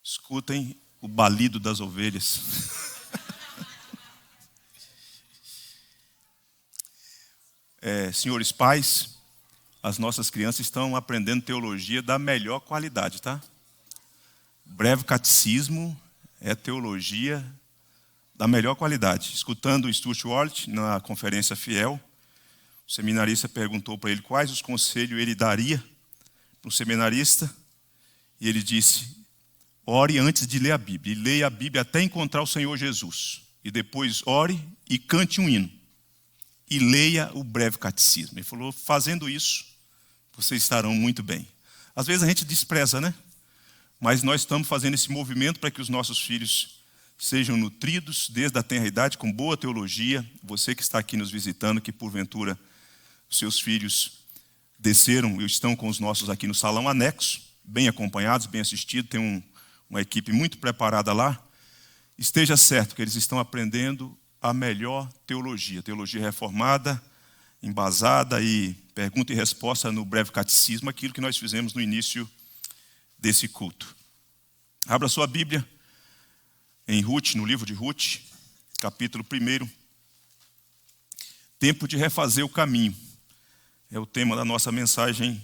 Escutem o balido das ovelhas. Senhores pais, as nossas crianças estão aprendendo teologia da melhor qualidade, tá? Breve catecismo é teologia da melhor qualidade. Escutando o Stuart Ward na conferência Fiel, o seminarista perguntou para ele quais os conselhos ele daria para um seminarista, e ele disse: ore antes de ler a Bíblia, e leia a Bíblia até encontrar o Senhor Jesus, e depois ore e cante um hino, e leia o breve catecismo. Ele falou: fazendo isso, vocês estarão muito bem. Às vezes a gente despreza, né? Mas nós estamos fazendo esse movimento para que os nossos filhos sejam nutridos desde a tenra idade com boa teologia. Você que está aqui nos visitando, que porventura os seus filhos desceram e estão com os nossos aqui no salão anexo, bem acompanhados, bem assistidos, tem uma equipe muito preparada lá. Esteja certo que eles estão aprendendo a melhor teologia reformada, embasada e pergunta e resposta no breve catecismo, aquilo que nós fizemos no início desse culto. Abra sua Bíblia em Ruth, no livro de Ruth, capítulo 1. Tempo de refazer o caminho. É o tema da nossa mensagem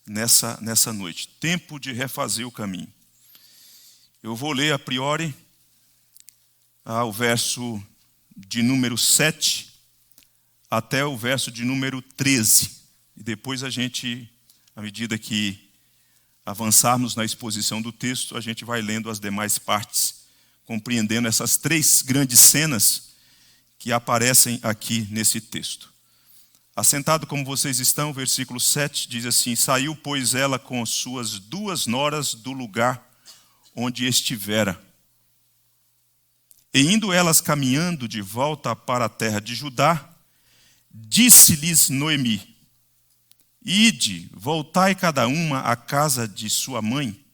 nessa noite. Tempo de refazer o caminho. Eu vou ler a priori o verso de número 7 até o verso de número 13. E depois a gente, à medida que avançarmos na exposição do texto, a gente vai lendo as demais partes, compreendendo essas três grandes cenas que aparecem aqui nesse texto. Assentado como vocês estão, versículo 7 diz assim: saiu, pois, ela com suas 2 noras do lugar onde estivera. E indo elas caminhando de volta para a terra de Judá, disse-lhes Noemi: ide, voltai cada uma à casa de sua mãe,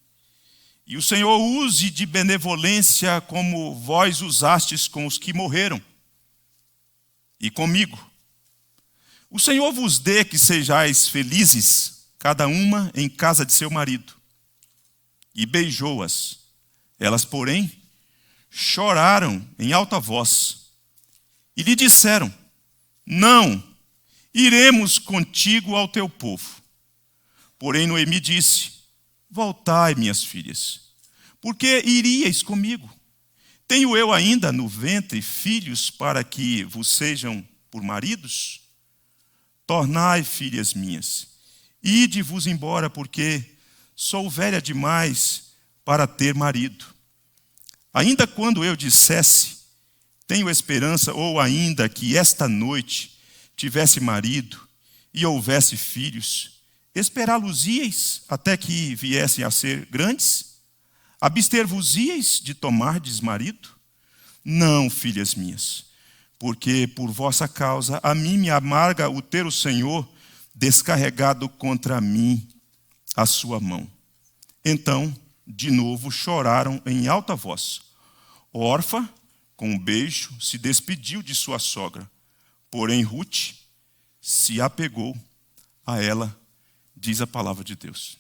e o Senhor use de benevolência como vós usastes com os que morreram, e comigo. O Senhor vos dê que sejais felizes, cada uma em casa de seu marido. E beijou-as. Elas, porém, choraram em alta voz, e lhe disseram: não, iremos contigo ao teu povo. Porém Noemi disse: voltai, minhas filhas, porque iríeis comigo? Tenho eu ainda no ventre filhos para que vos sejam por maridos? Tornai, filhas minhas, ide-vos embora, porque sou velha demais para ter marido. Ainda quando eu dissesse: tenho esperança, ou ainda que esta noite tivesse marido e houvesse filhos, esperá-los-íeis até que viessem a ser grandes? Abster-vos-íeis de tomardes marido? Não, filhas minhas, porque por vossa causa a mim me amarga o ter o Senhor descarregado contra mim a sua mão. Então, de novo, choraram em alta voz. Orfa, com um beijo, se despediu de sua sogra. Porém, Ruth se apegou a ela, diz a palavra de Deus.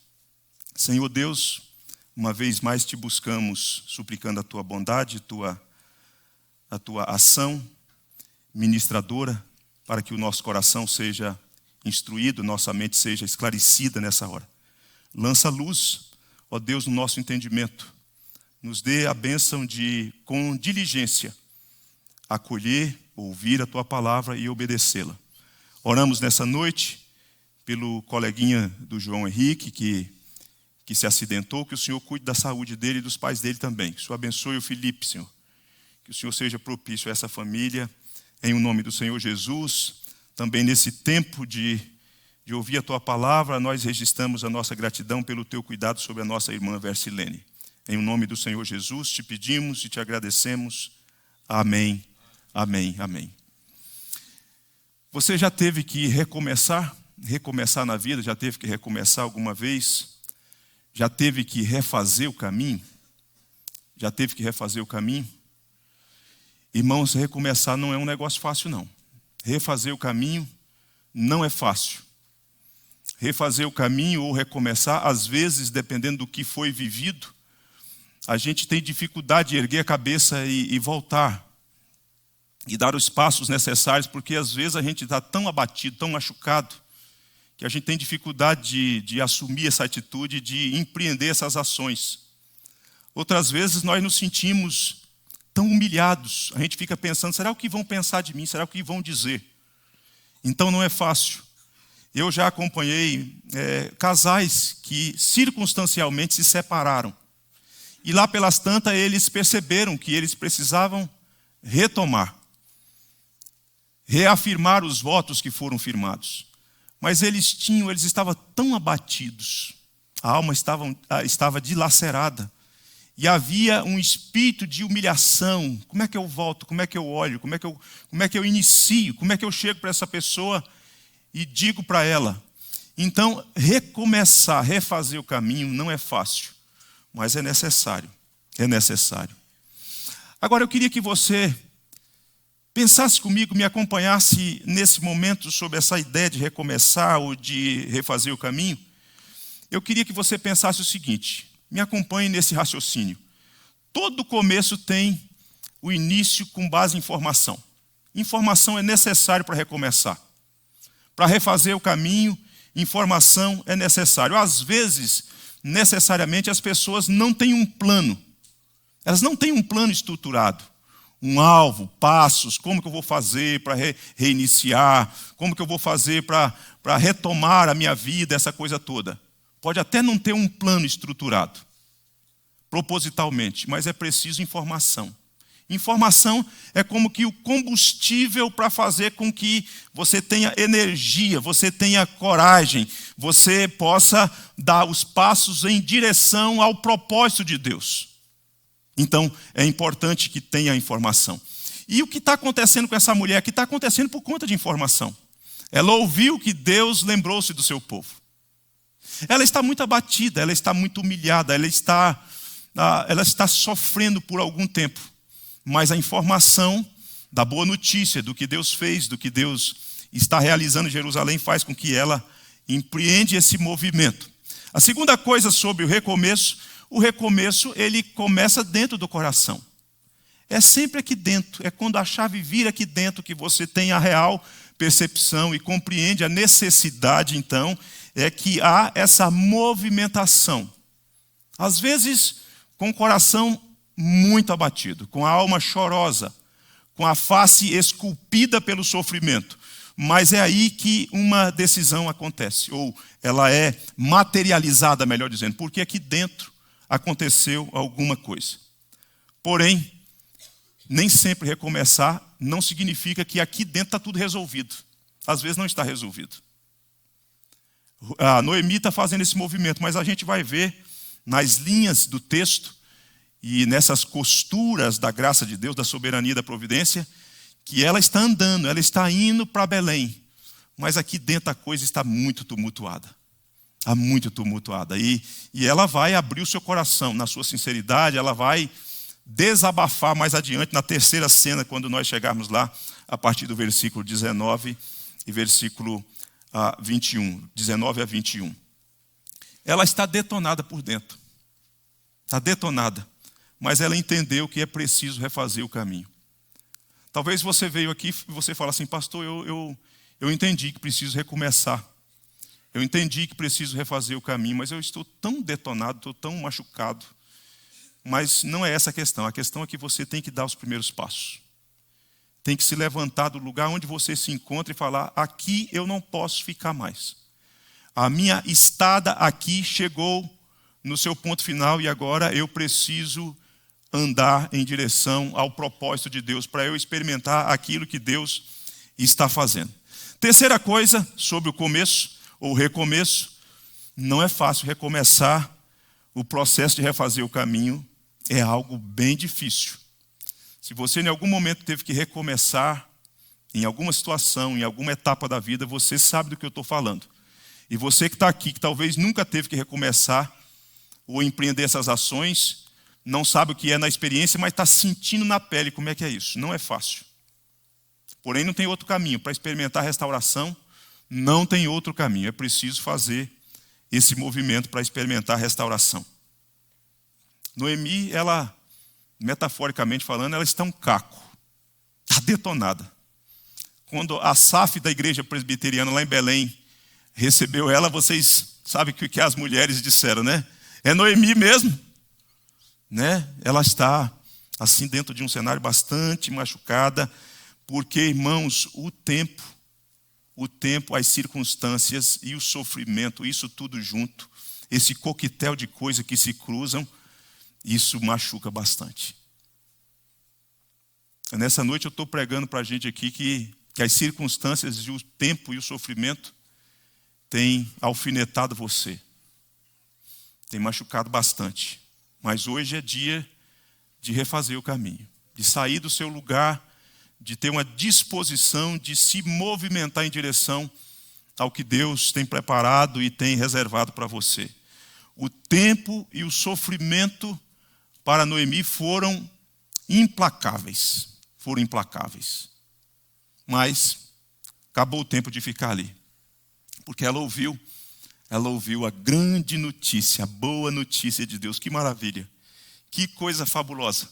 Senhor Deus, uma vez mais te buscamos, suplicando a tua bondade, a tua ação ministradora, para que o nosso coração seja instruído, nossa mente seja esclarecida nessa hora. Lança luz, ó Deus, no nosso entendimento. Nos dê a bênção de, com diligência, acolher, ouvir a tua palavra e obedecê-la. Oramos nessa noite pelo coleguinha do João Henrique, que se acidentou, que o Senhor cuide da saúde dele e dos pais dele também. Que o Senhor abençoe o Felipe, Senhor. Que o Senhor seja propício a essa família, em o nome do Senhor Jesus. Também nesse tempo de ouvir a tua palavra, nós registramos a nossa gratidão pelo teu cuidado sobre a nossa irmã Versilene. Em o nome do Senhor Jesus, te pedimos e te agradecemos. Amém, amém, amém. Você já teve que recomeçar na vida? Já teve que recomeçar alguma vez? Já teve que refazer o caminho? Já teve que refazer o caminho? Irmãos, recomeçar não é um negócio fácil, não. Refazer o caminho não é fácil. Refazer o caminho ou recomeçar, às vezes, dependendo do que foi vivido, a gente tem dificuldade de erguer a cabeça e voltar, e dar os passos necessários, porque às vezes a gente está tão abatido, tão machucado, que a gente tem dificuldade de assumir essa atitude, de empreender essas ações. Outras vezes nós nos sentimos tão humilhados, a gente fica pensando, será o que vão pensar de mim? Será o que vão dizer? Então não é fácil. Eu já acompanhei casais que circunstancialmente se separaram. E lá pelas tantas eles perceberam que eles precisavam retomar, reafirmar os votos que foram firmados. Mas eles estavam tão abatidos, a alma estava dilacerada. E havia um espírito de humilhação. Como é que eu volto? Como é que eu olho? Como é que eu inicio? Como é que eu chego para essa pessoa e digo para ela? Então, recomeçar, refazer o caminho não é fácil, mas é necessário. É necessário. Agora, eu queria que você pensasse comigo, me acompanhasse nesse momento sobre essa ideia de recomeçar ou de refazer o caminho. Eu queria que você pensasse o seguinte, me acompanhe nesse raciocínio. Todo começo tem o início com base em informação. Informação é necessário para recomeçar. Para refazer o caminho, informação é necessário. Às vezes, necessariamente, as pessoas não têm um plano. Elas não têm um plano estruturado. Um alvo, passos, como que eu vou fazer para reiniciar, como que eu vou fazer para retomar a minha vida, essa coisa toda. Pode até não ter um plano estruturado, propositalmente, mas é preciso informação. Informação é como que o combustível para fazer com que você tenha energia, você tenha coragem, você possa dar os passos em direção ao propósito de Deus. Então, é importante que tenha informação. E o que está acontecendo com essa mulher aqui está acontecendo por conta de informação. Ela ouviu que Deus lembrou-se do seu povo. Ela está muito abatida, ela está muito humilhada, ela está sofrendo por algum tempo. Mas a informação da boa notícia, do que Deus fez, do que Deus está realizando em Jerusalém, faz com que ela empreende esse movimento. A segunda coisa sobre o recomeço ele começa dentro do coração. É sempre aqui dentro, é quando a chave vira aqui dentro que você tem a real percepção e compreende a necessidade, então, é que há essa movimentação. Às vezes, com o coração muito abatido, com a alma chorosa, com a face esculpida pelo sofrimento. Mas é aí que uma decisão acontece, ou ela é materializada, melhor dizendo, porque aqui dentro aconteceu alguma coisa. Porém, nem sempre recomeçar não significa que aqui dentro está tudo resolvido. Às vezes não está resolvido. A Noemi está fazendo esse movimento, mas a gente vai ver nas linhas do texto e nessas costuras da graça de Deus, da soberania da providência, que ela está andando, ela está indo para Belém. Mas aqui dentro a coisa está muito tumultuada. Está muito tumultuada. E ela vai abrir o seu coração na sua sinceridade, ela vai desabafar mais adiante na terceira cena, quando nós chegarmos lá, a partir do versículo 19 e versículo 21. 19 a 21. Ela está detonada por dentro. Está detonada. Mas ela entendeu que é preciso refazer o caminho. Talvez você veio aqui e você fala assim, pastor, eu entendi que preciso recomeçar. Eu entendi que preciso refazer o caminho, mas eu estou tão detonado, estou tão machucado. Mas não é essa a questão. A questão é que você tem que dar os primeiros passos. Tem que se levantar do lugar onde você se encontra e falar, aqui eu não posso ficar mais. A minha estada aqui chegou no seu ponto final e agora eu preciso andar em direção ao propósito de Deus, para eu experimentar aquilo que Deus está fazendo. Terceira coisa sobre o começo, ou recomeço, não é fácil recomeçar. O processo de refazer o caminho é algo bem difícil. Se você em algum momento teve que recomeçar, em alguma situação, em alguma etapa da vida, você sabe do que eu estou falando. E você que está aqui, que talvez nunca teve que recomeçar, ou empreender essas ações, não sabe o que é na experiência, mas está sentindo na pele como é que é isso. Não é fácil. Porém, não tem outro caminho. Para experimentar a restauração, não tem outro caminho. É preciso fazer esse movimento para experimentar a restauração. Noemi, ela, metaforicamente falando, ela está um caco. Está detonada. Quando a SAF da igreja presbiteriana lá em Belém recebeu ela, vocês sabem o que as mulheres disseram, né? É Noemi mesmo, né? Ela está assim dentro de um cenário bastante machucada, porque, irmãos, o tempo, as circunstâncias e o sofrimento, isso tudo junto, esse coquetel de coisas que se cruzam, isso machuca bastante. Nessa noite eu estou pregando para a gente aqui que as circunstâncias e o tempo e o sofrimento têm alfinetado você. Tem machucado bastante. Mas hoje é dia de refazer o caminho, de sair do seu lugar, de ter uma disposição de se movimentar em direção ao que Deus tem preparado e tem reservado para você. O tempo e o sofrimento para Noemi foram implacáveis. Mas acabou o tempo de ficar ali. Porque ela ouviu a grande notícia, a boa notícia de Deus. Que maravilha. Que coisa fabulosa.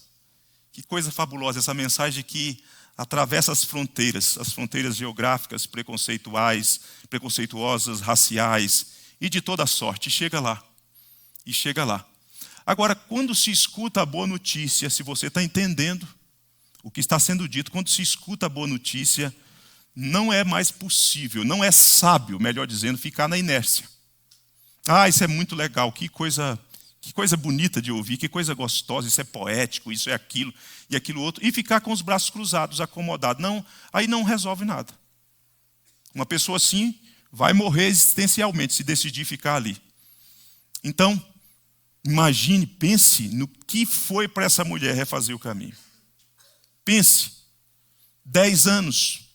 Que coisa fabulosa essa mensagem que atravessa as fronteiras geográficas, preconceituosas, raciais e de toda sorte. Chega lá. Agora, quando se escuta a boa notícia, se você está entendendo o que está sendo dito, quando se escuta a boa notícia, não é mais possível, não é sábio, melhor dizendo, ficar na inércia. Isso é muito legal, que coisa bonita de ouvir, que coisa gostosa, isso é poético, isso é aquilo e aquilo outro, e ficar com os braços cruzados, acomodado. Não, aí não resolve nada. Uma pessoa assim vai morrer existencialmente se decidir ficar ali. Então, imagine, pense no que foi para essa mulher refazer o caminho. Pense, 10 anos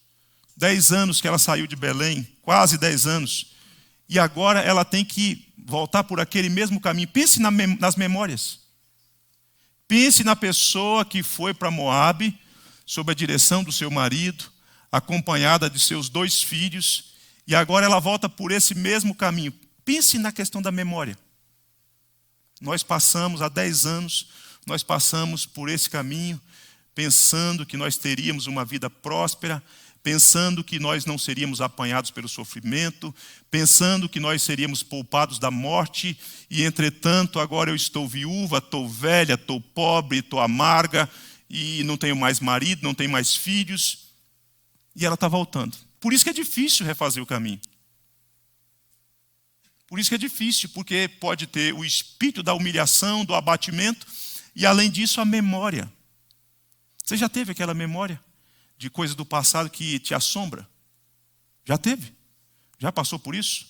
que ela saiu de Belém, quase 10 anos, e agora ela tem que voltar por aquele mesmo caminho. Pense nas memórias. Pense na pessoa que foi para Moabe, sob a direção do seu marido, acompanhada de seus 2 filhos, e agora ela volta por esse mesmo caminho. Pense na questão da memória. Nós passamos, há 10 anos, nós passamos por esse caminho, pensando que nós teríamos uma vida próspera, pensando que nós não seríamos apanhados pelo sofrimento, pensando que nós seríamos poupados da morte, e entretanto agora eu estou viúva, estou velha, estou pobre, estou amarga, e não tenho mais marido, não tenho mais filhos, e ela está voltando. Por isso que é difícil refazer o caminho. Por isso que é difícil, porque pode ter o espírito da humilhação, do abatimento, e além disso a memória. Você já teve aquela memória de coisas do passado que te assombra? Já teve? Já passou por isso?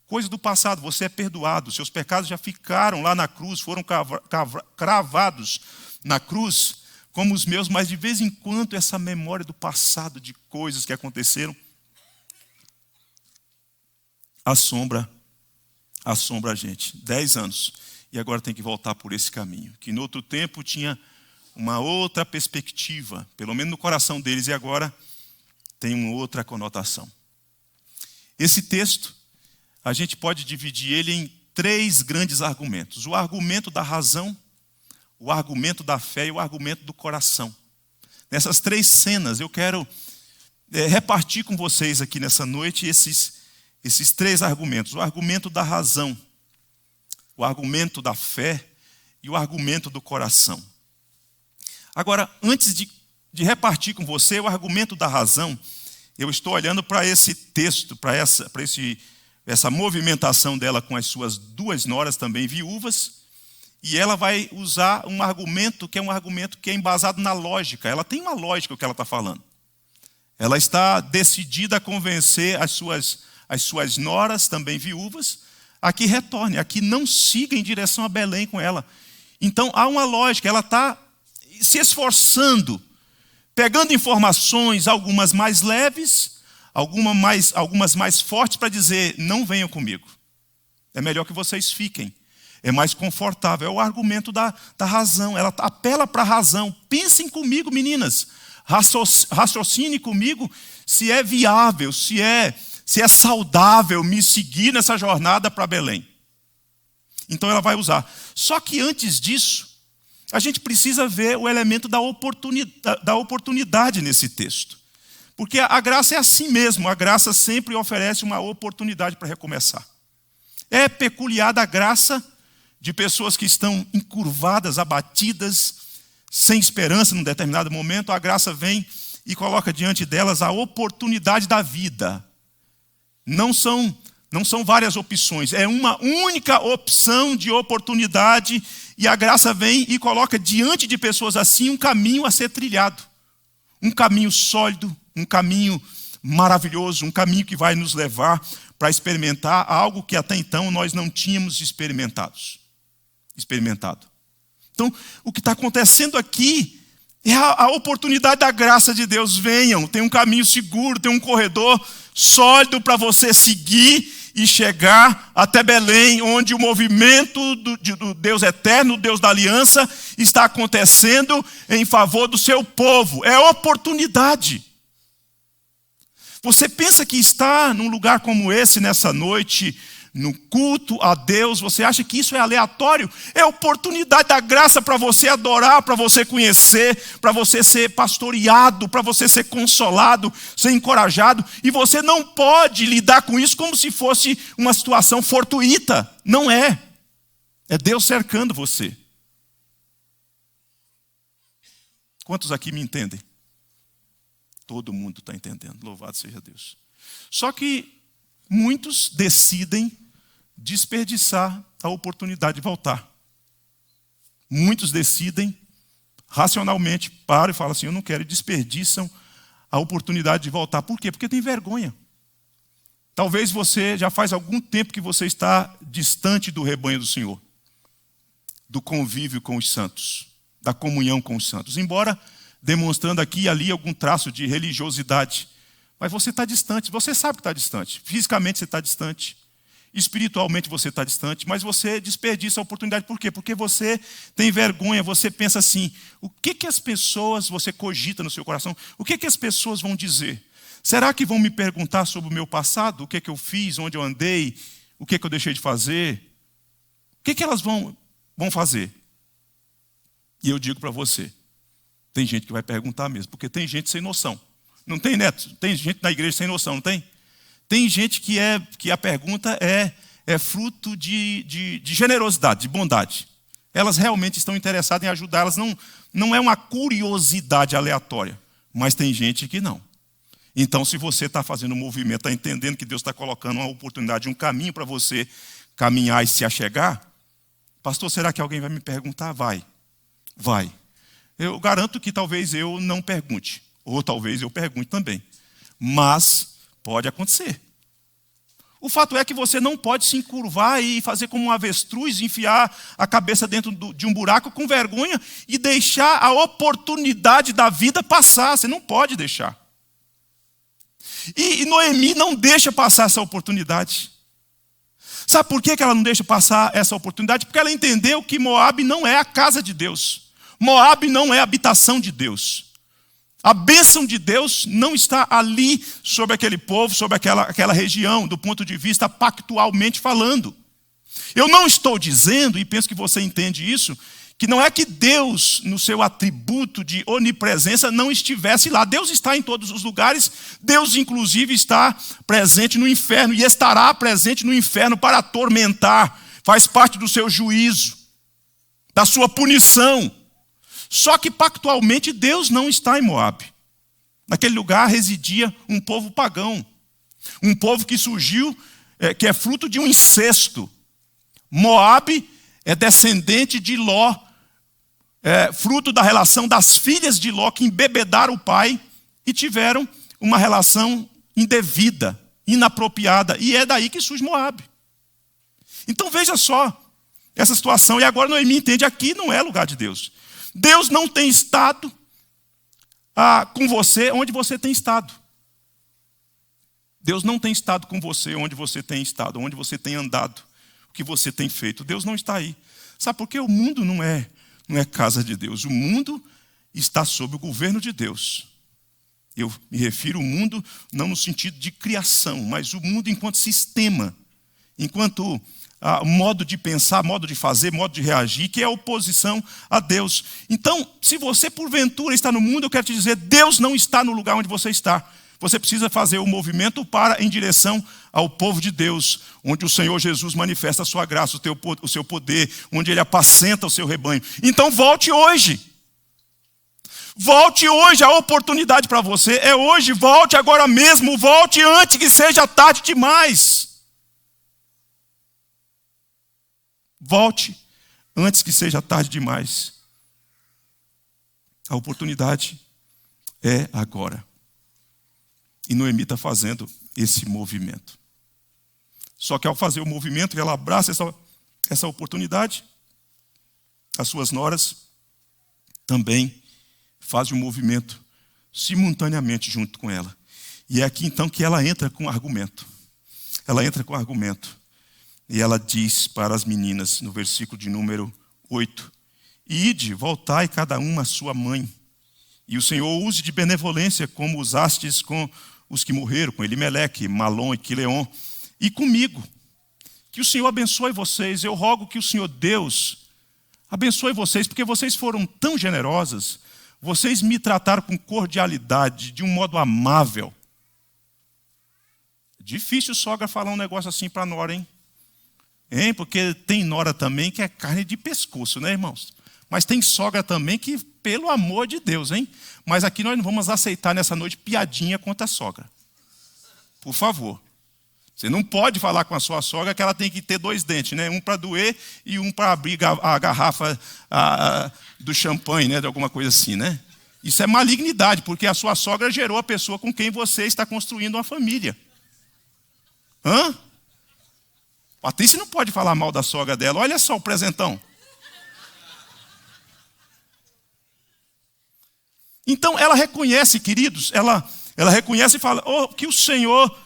Coisas do passado, você é perdoado, seus pecados já ficaram lá na cruz, foram cravados na cruz, como os meus, mas de vez em quando essa memória do passado, de coisas que aconteceram, assombra a gente. 10 anos. E agora tem que voltar por esse caminho. Que no outro tempo tinha uma outra perspectiva, pelo menos no coração deles, e agora tem uma outra conotação. Esse texto, a gente pode dividir ele em 3 grandes argumentos. O argumento da razão, o argumento da fé e o argumento do coração. Nessas 3 cenas, eu quero repartir com vocês aqui nessa noite esses 3 argumentos. O argumento da razão, o argumento da fé e o argumento do coração. Agora, antes de repartir com você o argumento da razão, eu estou olhando para esse texto, para essa movimentação dela com as suas 2 noras também viúvas, e ela vai usar um argumento que é embasado na lógica. Ela tem uma lógica o que ela está falando. Ela está decidida a convencer as suas noras, também viúvas, a que retornem, a que não siga em direção a Belém com ela. Então, há uma lógica, ela está se esforçando, pegando informações, algumas mais leves, algumas mais fortes, para dizer, não venham comigo. É melhor que vocês fiquem. É mais confortável. É o argumento da razão. Ela apela para a razão. Pensem comigo, meninas. Raciocine comigo se é viável, se é saudável me seguir nessa jornada para Belém. Então ela vai usar. Só que antes disso, a gente precisa ver o elemento da oportunidade nesse texto. Porque a graça é assim mesmo, a graça sempre oferece uma oportunidade para recomeçar. É peculiar da graça de pessoas que estão encurvadas, abatidas, sem esperança num determinado momento, a graça vem e coloca diante delas a oportunidade da vida. Não são várias opções, é uma única opção de oportunidade, e a graça vem e coloca diante de pessoas assim um caminho a ser trilhado. Um caminho sólido, um caminho maravilhoso, um caminho que vai nos levar para experimentar algo que até então nós não tínhamos experimentado. Então, o que está acontecendo aqui é a oportunidade da graça de Deus. Venham, tem um caminho seguro, tem um corredor sólido para você seguir e chegar até Belém, onde o movimento do Deus eterno, Deus da aliança, está acontecendo em favor do seu povo. É oportunidade. Você pensa que está num lugar como esse, nessa noite, no culto a Deus, você acha que isso é aleatório? É oportunidade da graça para você adorar, para você conhecer, para você ser pastoreado, para você ser consolado, ser encorajado. E você não pode lidar com isso como se fosse uma situação fortuita. Não é. É Deus cercando você. Quantos aqui me entendem? Todo mundo está entendendo. Louvado seja Deus. Só que muitos decidem desperdiçar a oportunidade de voltar. Muitos decidem, racionalmente, param e falam assim, eu não quero, e desperdiçam a oportunidade de voltar. Por quê? Porque tem vergonha. Talvez você, já faz algum tempo que você está distante do rebanho do Senhor, do convívio com os santos, da comunhão com os santos. Embora demonstrando aqui e ali algum traço de religiosidade, mas você está distante, você sabe que está distante. Fisicamente você está distante. Espiritualmente você está distante, mas você desperdiça a oportunidade. Por quê? Porque você tem vergonha, você pensa assim, o que as pessoas, você cogita no seu coração, o que as pessoas vão dizer? Será que vão me perguntar sobre o meu passado? O que eu fiz, onde eu andei, o que eu deixei de fazer? O que elas vão fazer? E eu digo para você, tem gente que vai perguntar mesmo, porque tem gente sem noção. Não tem, Neto? Tem gente na igreja sem noção, não tem? Tem gente que a pergunta é fruto de generosidade, de bondade. Elas realmente estão interessadas em ajudar, elas não é uma curiosidade aleatória, mas tem gente que não. Então, se você está fazendo um movimento, está entendendo que Deus está colocando uma oportunidade, um caminho para você caminhar e se achegar, pastor, será que alguém vai me perguntar? Vai. Eu garanto que talvez eu não pergunte, ou talvez eu pergunte também, mas pode acontecer. O fato é que você não pode se encurvar e fazer como um avestruz, enfiar a cabeça dentro de um buraco com vergonha e deixar a oportunidade da vida passar. Você não pode deixar. E Noemi não deixa passar essa oportunidade. Sabe por que ela não deixa passar essa oportunidade? Porque ela entendeu que Moabe não é a casa de Deus. Moabe não é a habitação de Deus. A bênção de Deus não está ali sobre aquele povo, sobre aquela região, do ponto de vista pactualmente falando. Eu não estou dizendo, e penso que você entende isso, que não é que Deus, no seu atributo de onipresença, não estivesse lá. Deus está em todos os lugares. Deus, inclusive, está presente no inferno e estará presente no inferno para atormentar. Faz parte do seu juízo, da sua punição. Só que pactualmente Deus não está em Moabe. Naquele lugar residia um povo pagão. Um povo que surgiu, que é fruto de um incesto. Moabe é descendente de Ló, fruto da relação das filhas de Ló que embebedaram o pai e tiveram uma relação indevida, inapropriada. E é daí que surge Moabe. Então veja só essa situação. E agora Noemi entende, aqui não é lugar de Deus. Deus não tem estado com você onde você tem estado. Deus não tem estado com você onde você tem estado, onde você tem andado, o que você tem feito. Deus não está aí. Sabe por quê? O mundo não é casa de Deus. O mundo está sob o governo de Deus. Eu me refiro ao mundo não no sentido de criação, mas o mundo enquanto sistema. enquanto modo de pensar, modo de fazer, modo de reagir, que é a oposição a Deus. Então, se você porventura está no mundo, eu quero te dizer, Deus não está no lugar onde você está. Você precisa fazer o movimento em direção ao povo de Deus, onde o Senhor Jesus manifesta a sua graça, o seu poder, onde Ele apacenta o seu rebanho. Então volte hoje. Volte hoje, a oportunidade para você é hoje. Volte agora mesmo, volte antes que seja tarde demais. Volte antes que seja tarde demais. A oportunidade é agora. E Noemi está fazendo esse movimento. Só que ao fazer o movimento, ela abraça essa oportunidade. As suas noras também fazem um movimento simultaneamente junto com ela. E é aqui então que ela entra com argumento. Ela entra com argumento. E ela diz para as meninas, no versículo de número 8, ide, voltai cada uma à sua mãe. E o Senhor use de benevolência como usastes com os que morreram, com Elimeleque, Malom e Quileon, e comigo. Que o Senhor abençoe vocês. Eu rogo que o Senhor Deus abençoe vocês, porque vocês foram tão generosas. Vocês me trataram com cordialidade, de um modo amável. Difícil sogra falar um negócio assim para a nora, hein? Porque tem nora também que é carne de pescoço, né, irmãos? Mas tem sogra também que, pelo amor de Deus, hein? Mas aqui nós não vamos aceitar nessa noite piadinha contra a sogra. Por favor. Você não pode falar com a sua sogra que ela tem que ter 2 dentes, né? Um para doer e um para abrir a garrafa do champanhe, né? De alguma coisa assim, né? Isso é malignidade, porque a sua sogra gerou a pessoa com quem você está construindo uma família. Patrícia não pode falar mal da sogra dela. Olha só o presentão. Então ela reconhece, queridos, ela reconhece e fala, que o Senhor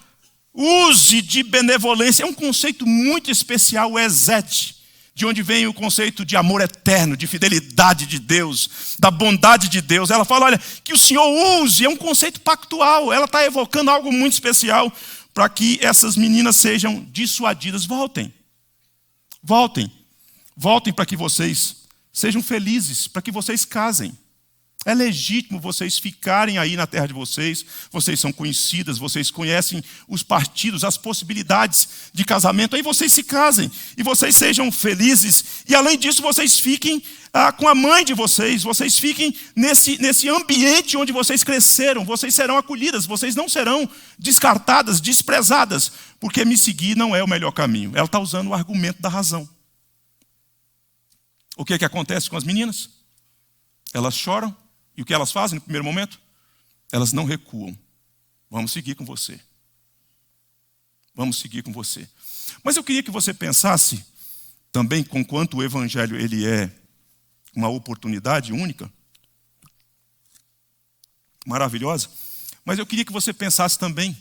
use de benevolência. É um conceito muito especial, o exete, de onde vem o conceito de amor eterno, de fidelidade de Deus, da bondade de Deus. Ela fala, olha, que o Senhor use, é um conceito pactual. Ela está evocando algo muito especial para que essas meninas sejam dissuadidas. Voltem para que vocês sejam felizes, para que vocês casem. É legítimo vocês ficarem aí na terra de vocês. Vocês são conhecidas, vocês conhecem os partidos, as possibilidades de casamento. Aí vocês se casem e vocês sejam felizes. E além disso, vocês fiquem com a mãe de vocês. Vocês fiquem nesse ambiente onde vocês cresceram. Vocês serão acolhidas, vocês não serão descartadas, desprezadas. Porque me seguir não é o melhor caminho. Ela está usando o argumento da razão. O que acontece com as meninas? Elas choram. E o que elas fazem no primeiro momento? Elas não recuam. Vamos seguir com você. Vamos seguir com você. Mas eu queria que você pensasse também, conquanto o Evangelho ele é uma oportunidade única, maravilhosa, mas eu queria que você pensasse também,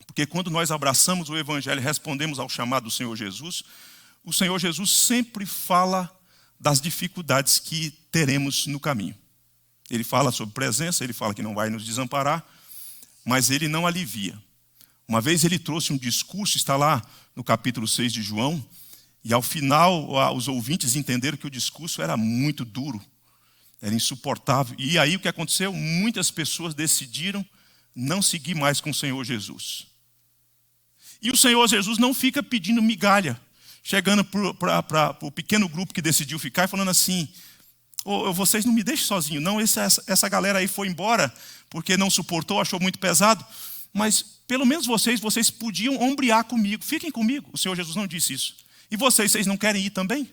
porque quando nós abraçamos o Evangelho e respondemos ao chamado do Senhor Jesus, o Senhor Jesus sempre fala das dificuldades que teremos no caminho. Ele fala sobre presença, ele fala que não vai nos desamparar, mas ele não alivia. Uma vez ele trouxe um discurso, está lá no capítulo 6 de João, e ao final os ouvintes entenderam que o discurso era muito duro, era insuportável. E aí o que aconteceu? Muitas pessoas decidiram não seguir mais com o Senhor Jesus. E o Senhor Jesus não fica pedindo migalha, chegando para o pequeno grupo que decidiu ficar e falando assim, vocês não me deixem sozinho, não, essa galera aí foi embora porque não suportou, achou muito pesado, mas pelo menos vocês podiam ombrear comigo, fiquem comigo. O Senhor Jesus não disse isso. E vocês não querem ir também?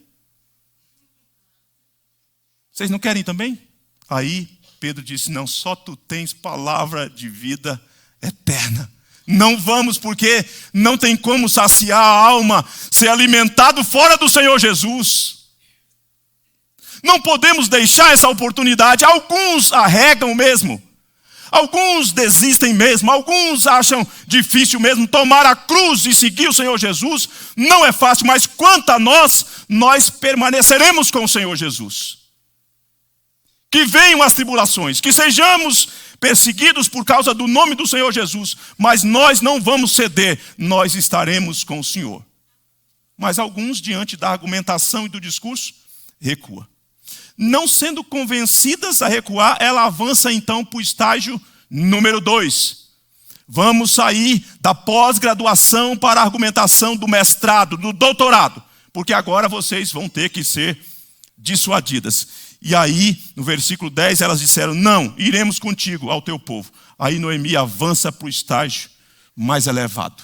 Vocês não querem ir também? Aí Pedro disse, não, só tu tens palavra de vida eterna. Não vamos porque não tem como saciar a alma, ser alimentado fora do Senhor Jesus. Não podemos deixar essa oportunidade. Alguns arregam mesmo. Alguns desistem mesmo. Alguns acham difícil mesmo tomar a cruz e seguir o Senhor Jesus. Não é fácil, mas quanto a nós permaneceremos com o Senhor Jesus. Que venham as tribulações, que sejamos perseguidos por causa do nome do Senhor Jesus, mas nós não vamos ceder, nós estaremos com o Senhor. Mas alguns, diante da argumentação e do discurso, recua. Não sendo convencidas a recuar, ela avança então para o estágio número 2. Vamos sair da pós-graduação para a argumentação do mestrado, do doutorado, porque agora vocês vão ter que ser dissuadidas. E aí, no versículo 10, elas disseram: não, iremos contigo ao teu povo. Aí Noemi avança para o estágio mais elevado.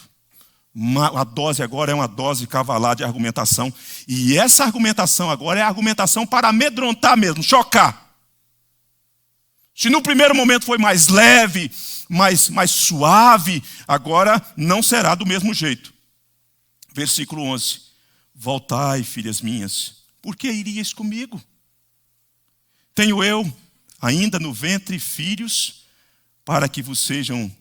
A dose agora é uma dose cavalar de argumentação. E essa argumentação agora é a argumentação para amedrontar mesmo, chocar. Se no primeiro momento foi mais leve, mais suave, agora não será do mesmo jeito. Versículo 11. Voltai, filhas minhas, por que irias comigo? Tenho eu ainda no ventre filhos para que vos sejam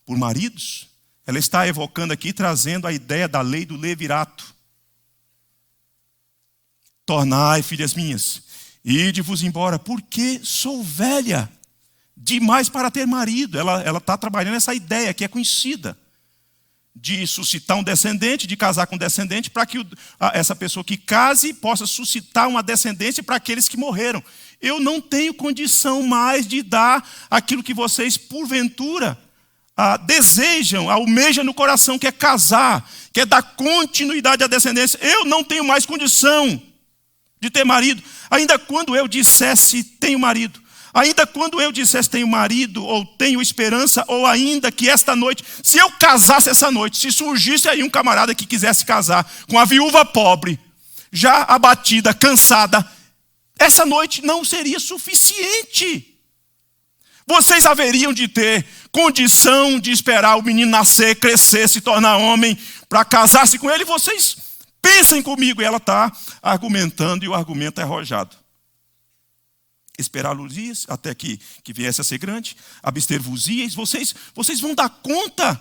por maridos? Ela está evocando aqui, trazendo a ideia da lei do levirato. Tornai, filhas minhas, ide-vos embora, porque sou velha demais para ter marido. Ela está trabalhando essa ideia que é conhecida, de suscitar um descendente, de casar com um descendente, para que essa pessoa que case possa suscitar uma descendência para aqueles que morreram. Eu não tenho condição mais de dar aquilo que vocês, porventura, desejam, almejam no coração, que é casar, que é dar continuidade à descendência. Eu não tenho mais condição de ter marido. Ainda quando eu dissesse tenho marido, ainda quando eu dissesse tenho marido, ou tenho esperança, ou ainda que esta noite, se eu casasse essa noite, se surgisse aí um camarada que quisesse casar com a viúva pobre, já abatida, cansada, essa noite não seria suficiente. Vocês haveriam de ter condição de esperar o menino nascer, crescer, se tornar homem, para casar-se com ele. Vocês pensem comigo. E ela está argumentando, e o argumento é arrojado. Esperar-vos até que viesse a ser grande, abster-vos-ieis. Vocês vão dar conta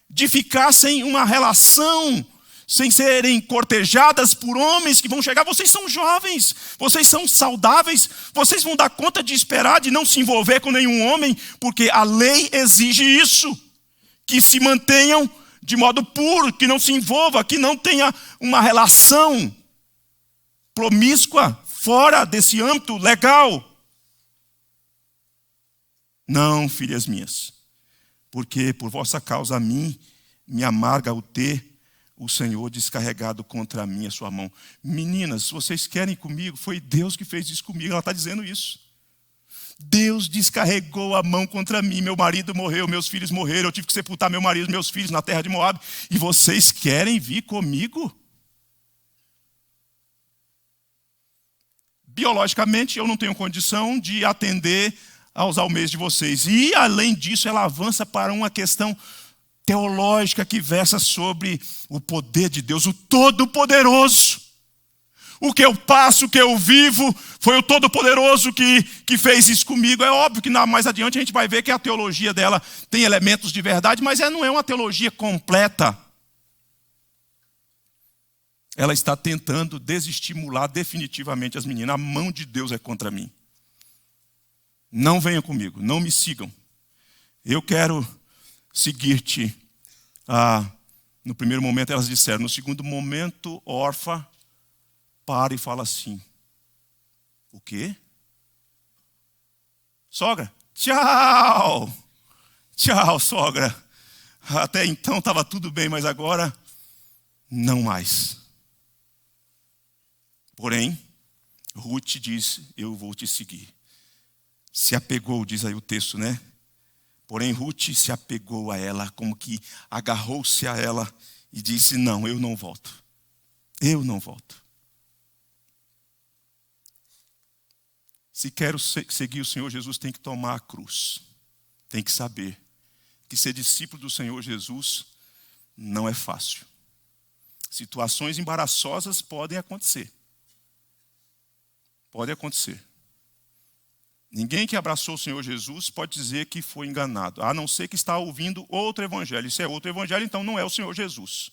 de ficar sem uma relação, sem serem cortejadas por homens que vão chegar. Vocês são jovens, vocês são saudáveis, vocês vão dar conta de esperar, de não se envolver com nenhum homem, porque a lei exige isso, que se mantenham de modo puro, que não se envolva, que não tenha uma relação promíscua fora desse âmbito legal. Não, filhas minhas, porque por vossa causa a mim me amarga o ter o Senhor descarregado contra mim a sua mão. Meninas, vocês querem comigo? Foi Deus que fez isso comigo. Ela está dizendo isso. Deus descarregou a mão contra mim. Meu marido morreu, meus filhos morreram. Eu tive que sepultar meu marido e meus filhos na terra de Moabe. E vocês querem vir comigo? Biologicamente, eu não tenho condição de atender aos almejos de vocês. E, além disso, ela avança para uma questão teológica que versa sobre o poder de Deus, o Todo-Poderoso. O que eu passo, o que eu vivo, foi o Todo-Poderoso que fez isso comigo. É óbvio que mais adiante a gente vai ver que a teologia dela tem elementos de verdade, mas não é uma teologia completa. Ela está tentando desestimular definitivamente as meninas. A mão de Deus é contra mim. Não venham comigo, não me sigam. Eu quero seguir-te. No primeiro momento elas disseram. No segundo momento, Orfa para e fala assim: o quê? Sogra? Tchau! Tchau, sogra. Até então estava tudo bem, mas agora não mais. Porém, Ruth diz: eu vou te seguir. Se apegou, diz aí o texto, né? Porém, Ruth se apegou a ela, como que agarrou-se a ela e disse: não, eu não volto. Eu não volto. Se quero seguir o Senhor Jesus, tem que tomar a cruz. Tem que saber que ser discípulo do Senhor Jesus não é fácil. Situações embaraçosas podem acontecer. Pode acontecer. Ninguém que abraçou o Senhor Jesus pode dizer que foi enganado, a não ser que está ouvindo outro evangelho. Se é outro evangelho, então não é o Senhor Jesus.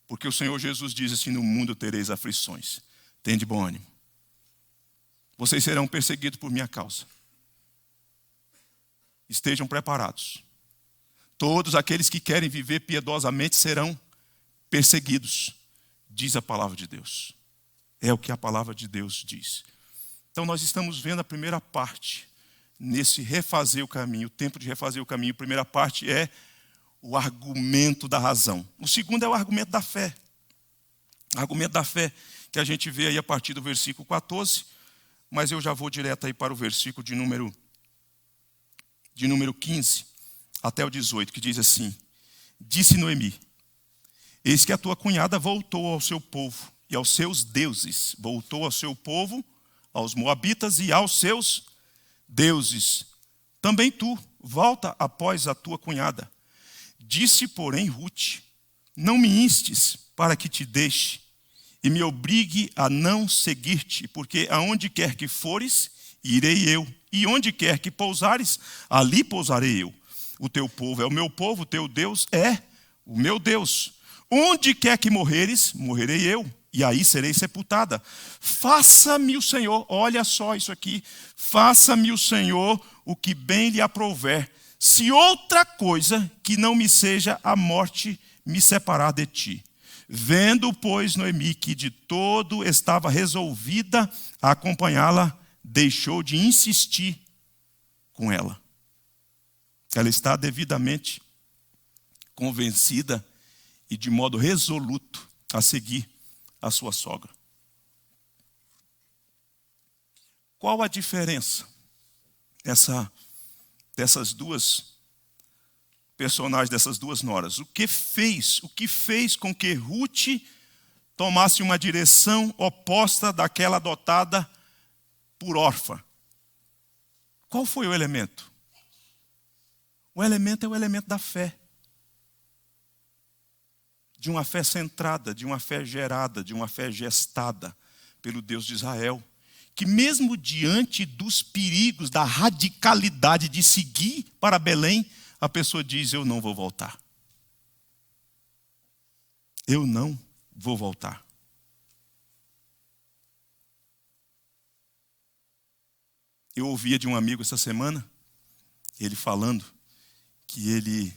Porque o Senhor Jesus diz assim: no mundo tereis aflições. Tende bom ânimo. Vocês serão perseguidos por minha causa. Estejam preparados. Todos aqueles que querem viver piedosamente serão perseguidos. diz a palavra de Deus. É o que a palavra de Deus diz. Então nós estamos vendo a primeira parte, nesse refazer o caminho, o tempo de refazer o caminho. A primeira parte é o argumento da razão. O segundo é o argumento da fé. O argumento da fé que a gente vê aí a partir do versículo 14, mas eu já vou direto aí para o versículo de número 15 até o 18, que diz assim: disse Noemi: eis que a tua cunhada voltou ao seu povo e aos seus deuses. Voltou ao seu povo, aos moabitas e aos seus deuses. Também tu, volta após a tua cunhada. Disse, porém, Rute: não me instes para que te deixe e me obrigue a não seguir-te, porque aonde quer que fores, irei eu, e onde quer que pousares, ali pousarei eu. O teu povo é o meu povo, o teu Deus é o meu Deus. Onde quer que morreres, morrerei eu, e aí serei sepultada. Faça-me o Senhor, olha só isso aqui, faça-me o Senhor o que bem lhe aprouver, se outra coisa que não me seja a morte me separar de ti. Vendo, pois, Noemi que de todo estava resolvida a acompanhá-la, deixou de insistir com ela. Ela está devidamente convencida e de modo resoluto a seguir a sua sogra. Qual a diferença dessas duas personagens, dessas duas noras? O que fez com que Rute tomasse uma direção oposta daquela adotada por Orfa? Qual foi o elemento? O elemento é o elemento da fé. De uma fé centrada, de uma fé gerada, de uma fé gestada pelo Deus de Israel, que mesmo diante dos perigos, da radicalidade de seguir para Belém, a pessoa diz: eu não vou voltar. Eu não vou voltar. Eu ouvia de um amigo essa semana, ele falando que ele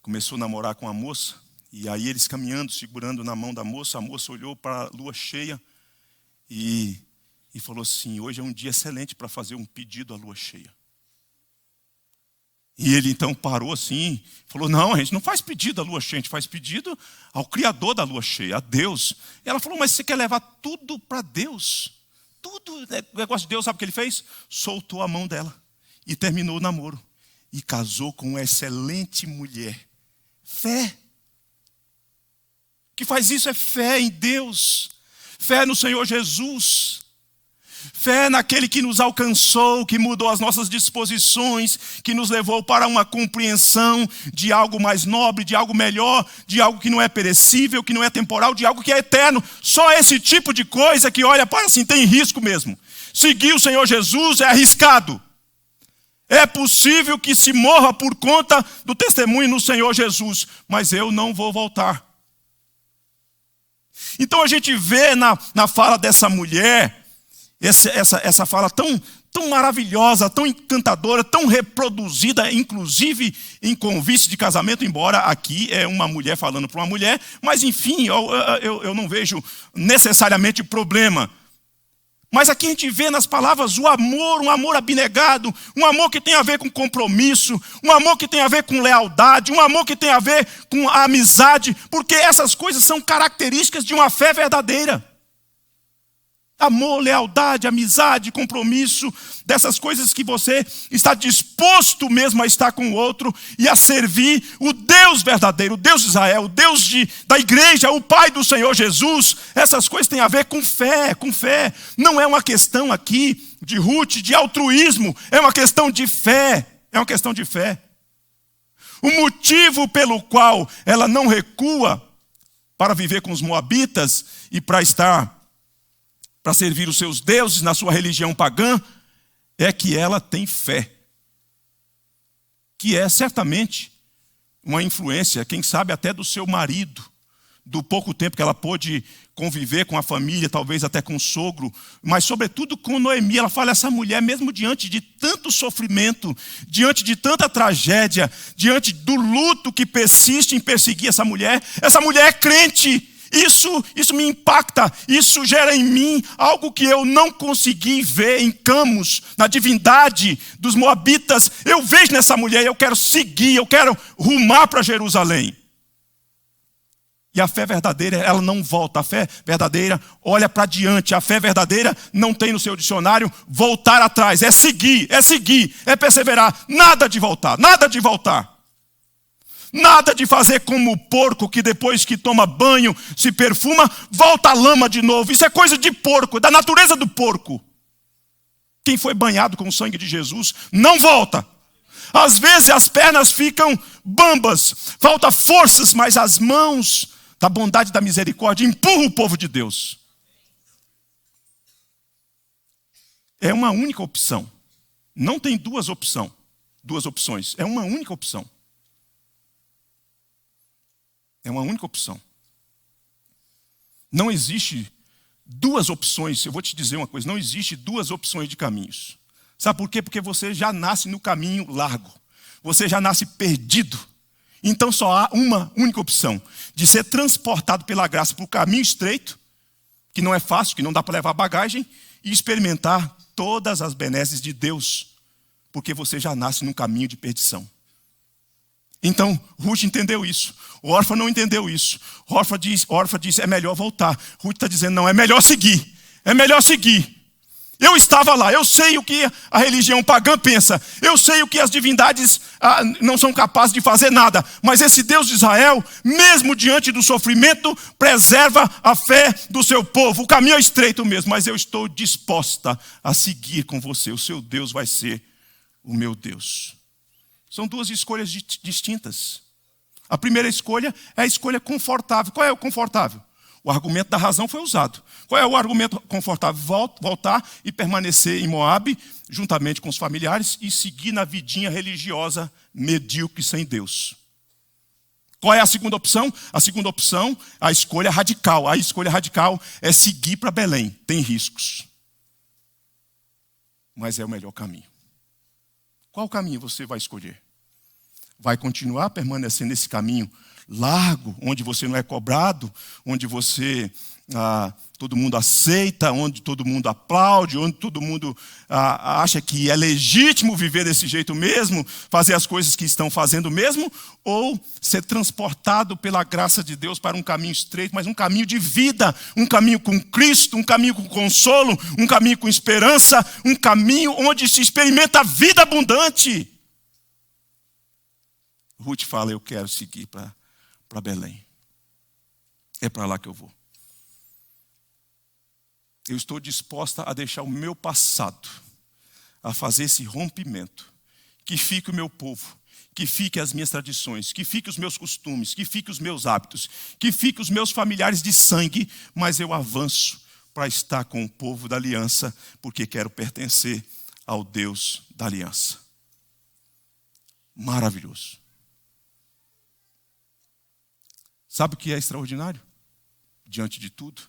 começou a namorar com uma moça, e aí eles caminhando, segurando na mão da moça, a moça olhou para a lua cheia e falou assim: hoje é um dia excelente para fazer um pedido à lua cheia. E ele então parou assim, falou: não, a gente não faz pedido à lua cheia, a gente faz pedido ao Criador da lua cheia, a Deus. E ela falou: mas você quer levar tudo para Deus? Tudo, o negócio de Deus, sabe o que ele fez? Soltou a mão dela e terminou o namoro. E casou com uma excelente mulher. Fé. O que faz isso é fé em Deus. Fé no Senhor Jesus. Fé naquele que nos alcançou, que mudou as nossas disposições, que nos levou para uma compreensão de algo mais nobre, de algo melhor, de algo que não é perecível, que não é temporal, de algo que é eterno. Só esse tipo de coisa que olha para assim, tem risco mesmo. Seguir o Senhor Jesus é arriscado. É possível que se morra por conta do testemunho no Senhor Jesus, mas eu não vou voltar. Então a gente vê na fala dessa mulher, essa fala tão maravilhosa, tão encantadora, tão reproduzida, inclusive em convite de casamento, embora aqui é uma mulher falando para uma mulher, mas enfim, eu não vejo necessariamente problema. Mas aqui a gente vê nas palavras o amor, um amor abnegado, um amor que tem a ver com compromisso, um amor que tem a ver com lealdade, um amor que tem a ver com a amizade, porque essas coisas são características de uma fé verdadeira. Amor, lealdade, amizade, compromisso, dessas coisas que você está disposto mesmo a estar com o outro e a servir o Deus verdadeiro, o Deus de Israel, o Deus da igreja, o Pai do Senhor Jesus. Essas coisas têm a ver com fé, com fé. Não é uma questão aqui de Rute, de altruísmo, é uma questão de fé, é uma questão de fé. O motivo pelo qual ela não recua para viver com os moabitas e para servir os seus deuses na sua religião pagã, é que ela tem fé. Que é certamente uma influência, quem sabe até do seu marido, do pouco tempo que ela pôde conviver com a família, talvez até com o sogro, mas sobretudo com Noemi. Ela fala: essa mulher, mesmo diante de tanto sofrimento, diante de tanta tragédia, diante do luto que persiste em perseguir essa mulher é crente. Isso me impacta, isso gera em mim algo que eu não consegui ver em Camus, na divindade dos moabitas. Eu vejo nessa mulher, eu quero seguir, eu quero rumar para Jerusalém. E a fé verdadeira, ela não volta. A fé verdadeira olha para diante. A fé verdadeira não tem no seu dicionário voltar atrás. É seguir, é perseverar. Nada de voltar, nada de voltar. Nada de fazer como o porco que depois que toma banho, se perfuma, volta à lama de novo. Isso é coisa de porco, da natureza do porco. Quem foi banhado com o sangue de Jesus não volta. Às vezes as pernas ficam bambas, falta forças, mas as mãos da bondade e da misericórdia empurram o povo de Deus. É uma única opção. Não tem duas opções. É uma única opção. É uma única opção. Não existe duas opções. Eu vou te dizer uma coisa. Não existe duas opções de caminhos. Sabe por quê? Porque você já nasce no caminho largo. Você já nasce perdido. Então só há uma única opção. De ser transportado pela graça para o caminho estreito, que não é fácil, que não dá para levar bagagem, e experimentar todas as benesses de Deus. Porque você já nasce num caminho de perdição. Então, Ruth entendeu isso. O órfão não entendeu isso. O órfão disse, é melhor voltar. Ruth está dizendo, não, é melhor seguir. É melhor seguir. Eu estava lá, eu sei o que a religião pagã pensa. Eu sei o que as divindades não são capazes de fazer nada. Mas esse Deus de Israel, mesmo diante do sofrimento, preserva a fé do seu povo. O caminho é estreito mesmo, mas eu estou disposta a seguir com você. O seu Deus vai ser o meu Deus. São duas escolhas distintas. A primeira escolha é a escolha confortável. Qual é o confortável? O argumento da razão foi usado. Qual é o argumento confortável? Voltar e permanecer em Moabe, juntamente com os familiares, e seguir na vidinha religiosa medíocre sem Deus. Qual é a segunda opção? A segunda opção, a escolha radical. A escolha radical é seguir para Belém. Tem riscos. Mas é o melhor caminho. Qual caminho você vai escolher? Vai continuar permanecendo nesse caminho largo, onde você não é cobrado, onde você todo mundo aceita, onde todo mundo aplaude, onde todo mundo acha que é legítimo viver desse jeito mesmo, fazer as coisas que estão fazendo mesmo, ou ser transportado pela graça de Deus para um caminho estreito, mas um caminho de vida, um caminho com Cristo, um caminho com consolo, um caminho com esperança, um caminho onde se experimenta a vida abundante. Ruth fala, eu quero seguir para Belém. É para lá que eu vou. Eu estou disposta a deixar o meu passado, a fazer esse rompimento. Que fique o meu povo, que fique as minhas tradições, que fique os meus costumes, que fique os meus hábitos, que fique os meus familiares de sangue, mas eu avanço para estar com o povo da aliança, porque quero pertencer ao Deus da aliança. Maravilhoso. Sabe o que é extraordinário? Diante de tudo,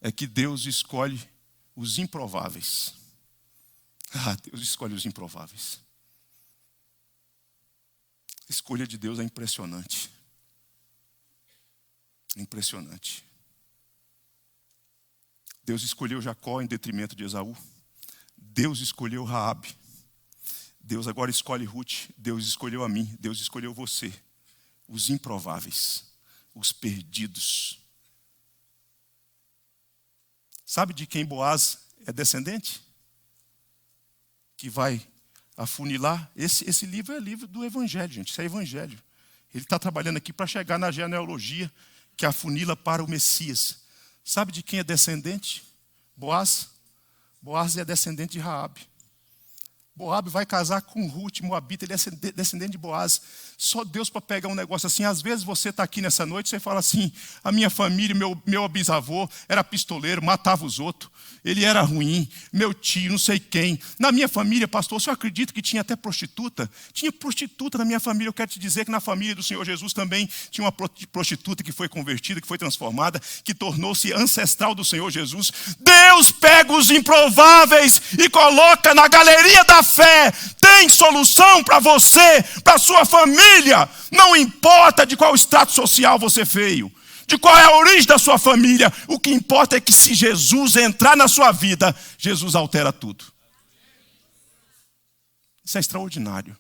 é que Deus escolhe os improváveis. Deus escolhe os improváveis. A escolha de Deus é impressionante. Impressionante. Deus escolheu Jacó em detrimento de Esaú. Deus escolheu Raabe. Deus agora escolhe Ruth. Deus escolheu a mim. Deus escolheu você. Os improváveis. Os perdidos. Sabe de quem Boaz é descendente? Que vai afunilar. Esse livro é livro do Evangelho, gente. Isso é Evangelho. Ele está trabalhando aqui para chegar na genealogia que afunila para o Messias. Sabe de quem é descendente? Boaz. Boaz é descendente de Raabe. Boaz vai casar com Ruth, Moabita, ele é descendente de Boaz. Só Deus para pegar um negócio assim. Às vezes você está aqui nessa noite e você fala assim, a minha família, meu bisavô era pistoleiro, matava os outros. Ele era ruim, meu tio, não sei quem. Na minha família, pastor, o senhor acredita que tinha até prostituta? Tinha prostituta na minha família. Eu quero te dizer que na família do Senhor Jesus também tinha uma prostituta que foi convertida, que foi transformada, que tornou-se ancestral do Senhor Jesus. Deus pega os improváveis e coloca na galeria da fé. Tem solução para você, para sua família. Não importa de qual extrato social você veio. de qual é a origem da sua família. O que importa é que se Jesus entrar na sua vida, Jesus altera tudo. Isso é extraordinário.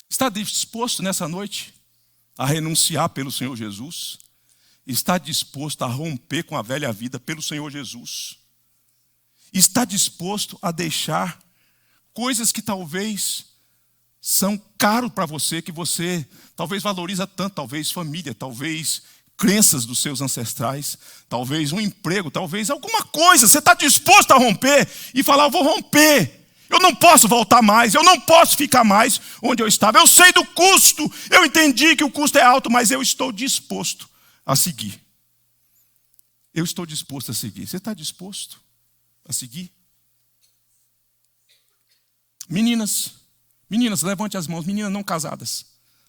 Está disposto nessa noite a renunciar pelo Senhor Jesus? Está disposto a romper com a velha vida pelo Senhor Jesus? Está disposto a deixar coisas que talvez são caros para você, que você talvez valoriza tanto, talvez família, talvez crenças dos seus ancestrais, talvez um emprego, talvez alguma coisa. Você está disposto a romper e falar, eu vou romper. Eu não posso voltar mais, eu não posso ficar mais onde eu estava. Eu sei do custo, eu entendi que o custo é alto, mas eu estou disposto a seguir. Eu estou disposto a seguir. Você está disposto a seguir? Meninas, levante as mãos, meninas não casadas.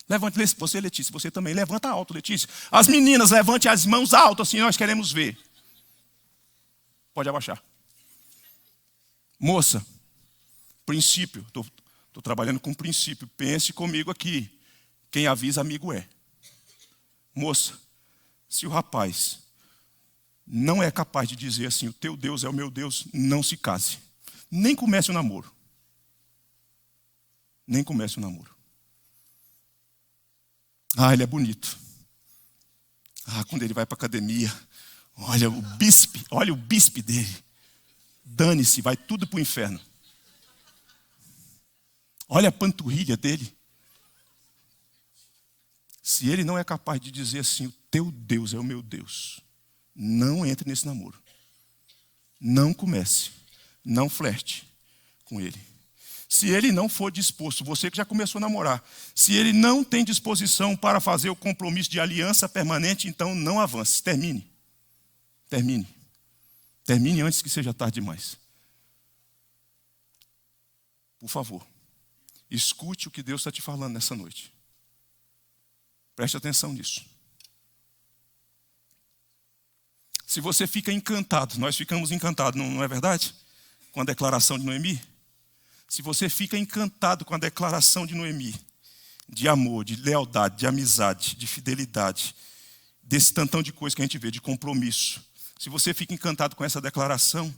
Levante, você, Letícia, você também. Levanta alto, Letícia. As meninas, levante as mãos alto, assim nós queremos ver. Pode abaixar. Moça, princípio, estou trabalhando com princípio. Pense comigo aqui. Quem avisa, amigo é. Moça, se o rapaz não é capaz de dizer assim, o teu Deus é o meu Deus, não se case. Nem comece o namoro. Nem comece o namoro. Ah, ele é bonito. Ah, quando ele vai para a academia, olha o bispe dele. Dane-se, vai tudo para o inferno. Olha a panturrilha dele. Se ele não é capaz de dizer assim, o teu Deus é o meu Deus, não entre nesse namoro. Não comece, não flerte com ele. Se ele não for disposto, você que já começou a namorar, se ele não tem disposição para fazer o compromisso de aliança permanente, então não avance, termine. Termine. Termine antes que seja tarde demais. Por favor, escute o que Deus está te falando nessa noite. Preste atenção nisso. Se você fica encantado, nós ficamos encantados, não é verdade? Com a declaração de Noemi. Se você fica encantado com a declaração de Noemi, de amor, de lealdade, de amizade, de fidelidade, desse tantão de coisa que a gente vê, de compromisso. Se você fica encantado com essa declaração,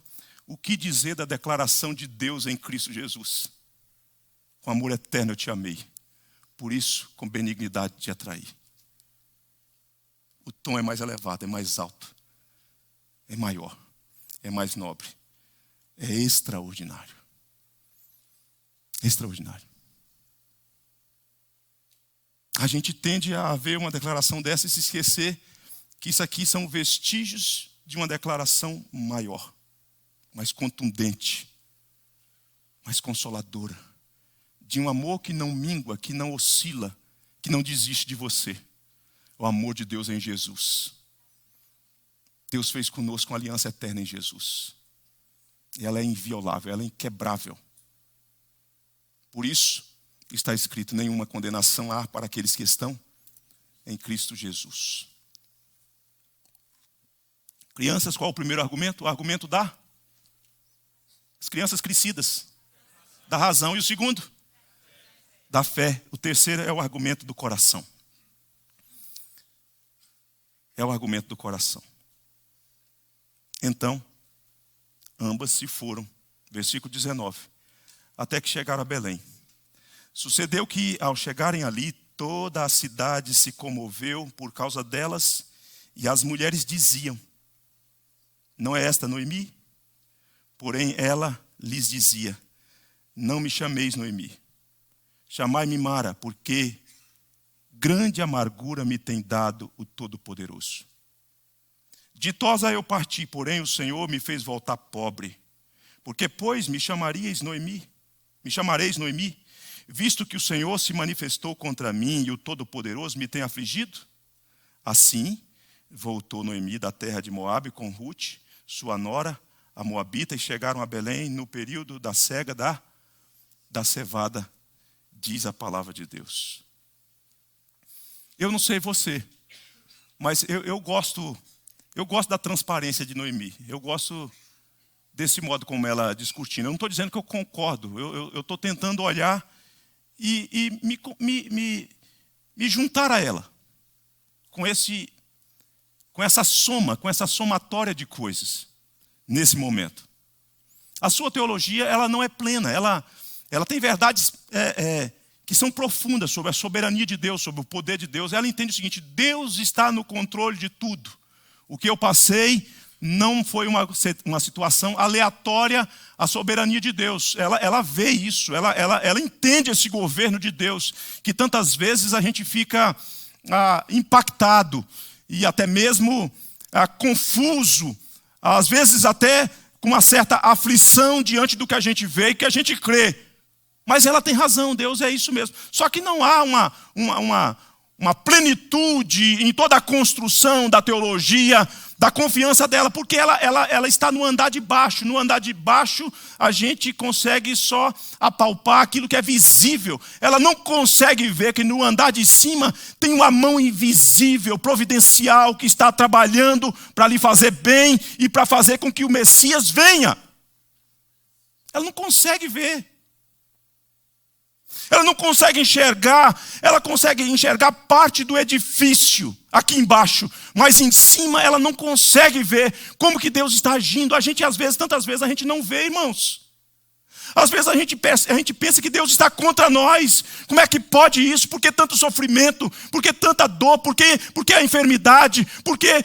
o que dizer da declaração de Deus em Cristo Jesus? Com amor eterno eu te amei. Por isso, com benignidade te atraí. O tom é mais elevado, é mais alto. É maior, é mais nobre. É extraordinário. Extraordinário. A gente tende a ver uma declaração dessa e se esquecer que isso aqui são vestígios de uma declaração maior, mais contundente, mais consoladora, de um amor que não mingua, que não oscila, que não desiste de você. O amor de Deus em Jesus. Deus fez conosco uma aliança eterna em Jesus. E ela é inviolável, ela é inquebrável. Por isso, está escrito, nenhuma condenação há para aqueles que estão em Cristo Jesus. Crianças, qual é o primeiro argumento? O argumento das crianças crescidas, da razão. E o segundo? Da fé. O terceiro é o argumento do coração. É o argumento do coração. Então, ambas se foram, versículo 19, até que chegaram a Belém. Sucedeu que, ao chegarem ali, toda a cidade se comoveu por causa delas, e as mulheres diziam, não é esta Noemi? Porém, ela lhes dizia, não me chameis Noemi, chamai-me Mara, porque grande amargura me tem dado o Todo-Poderoso. Ditosa eu parti, porém o Senhor me fez voltar pobre. Porque, pois, me chamareis Noemi, visto que o Senhor se manifestou contra mim e o Todo-Poderoso me tem afligido? Assim, voltou Noemi da terra de Moabe com Ruth, sua nora, a moabita, e chegaram a Belém no período da cega da cevada, diz a palavra de Deus. Eu não sei você, mas eu gosto da transparência de Noemi. Eu gosto desse modo como ela discutindo. Eu não estou dizendo que eu concordo. Eu estou tentando olhar e me juntar a ela com essa soma, com essa somatória de coisas nesse momento. A sua teologia, ela não é plena, ela tem verdades que são profundas sobre a soberania de Deus, sobre o poder de Deus. Ela entende o seguinte: Deus está no controle de tudo. O que eu passei não foi uma situação aleatória à soberania de Deus. Ela vê isso, ela entende esse governo de Deus, que tantas vezes a gente fica impactado e até mesmo confuso, às vezes até com uma certa aflição diante do que a gente vê e que a gente crê. Mas ela tem razão, Deus é isso mesmo. Só que não há uma plenitude em toda a construção da teologia, da confiança dela, porque ela está no andar de baixo. No andar de baixo, a gente consegue só apalpar aquilo que é visível. Ela não consegue ver que no andar de cima tem uma mão invisível, providencial, que está trabalhando para lhe fazer bem e para fazer com que o Messias venha. Ela não consegue ver. Ela não consegue enxergar, ela consegue enxergar parte do edifício aqui embaixo, mas em cima ela não consegue ver como que Deus está agindo. A gente, às vezes, tantas vezes, a gente não vê, irmãos. Às vezes a gente pensa que Deus está contra nós. Como é que pode isso? Por que tanto sofrimento? Por que tanta dor? Por que a enfermidade? Por que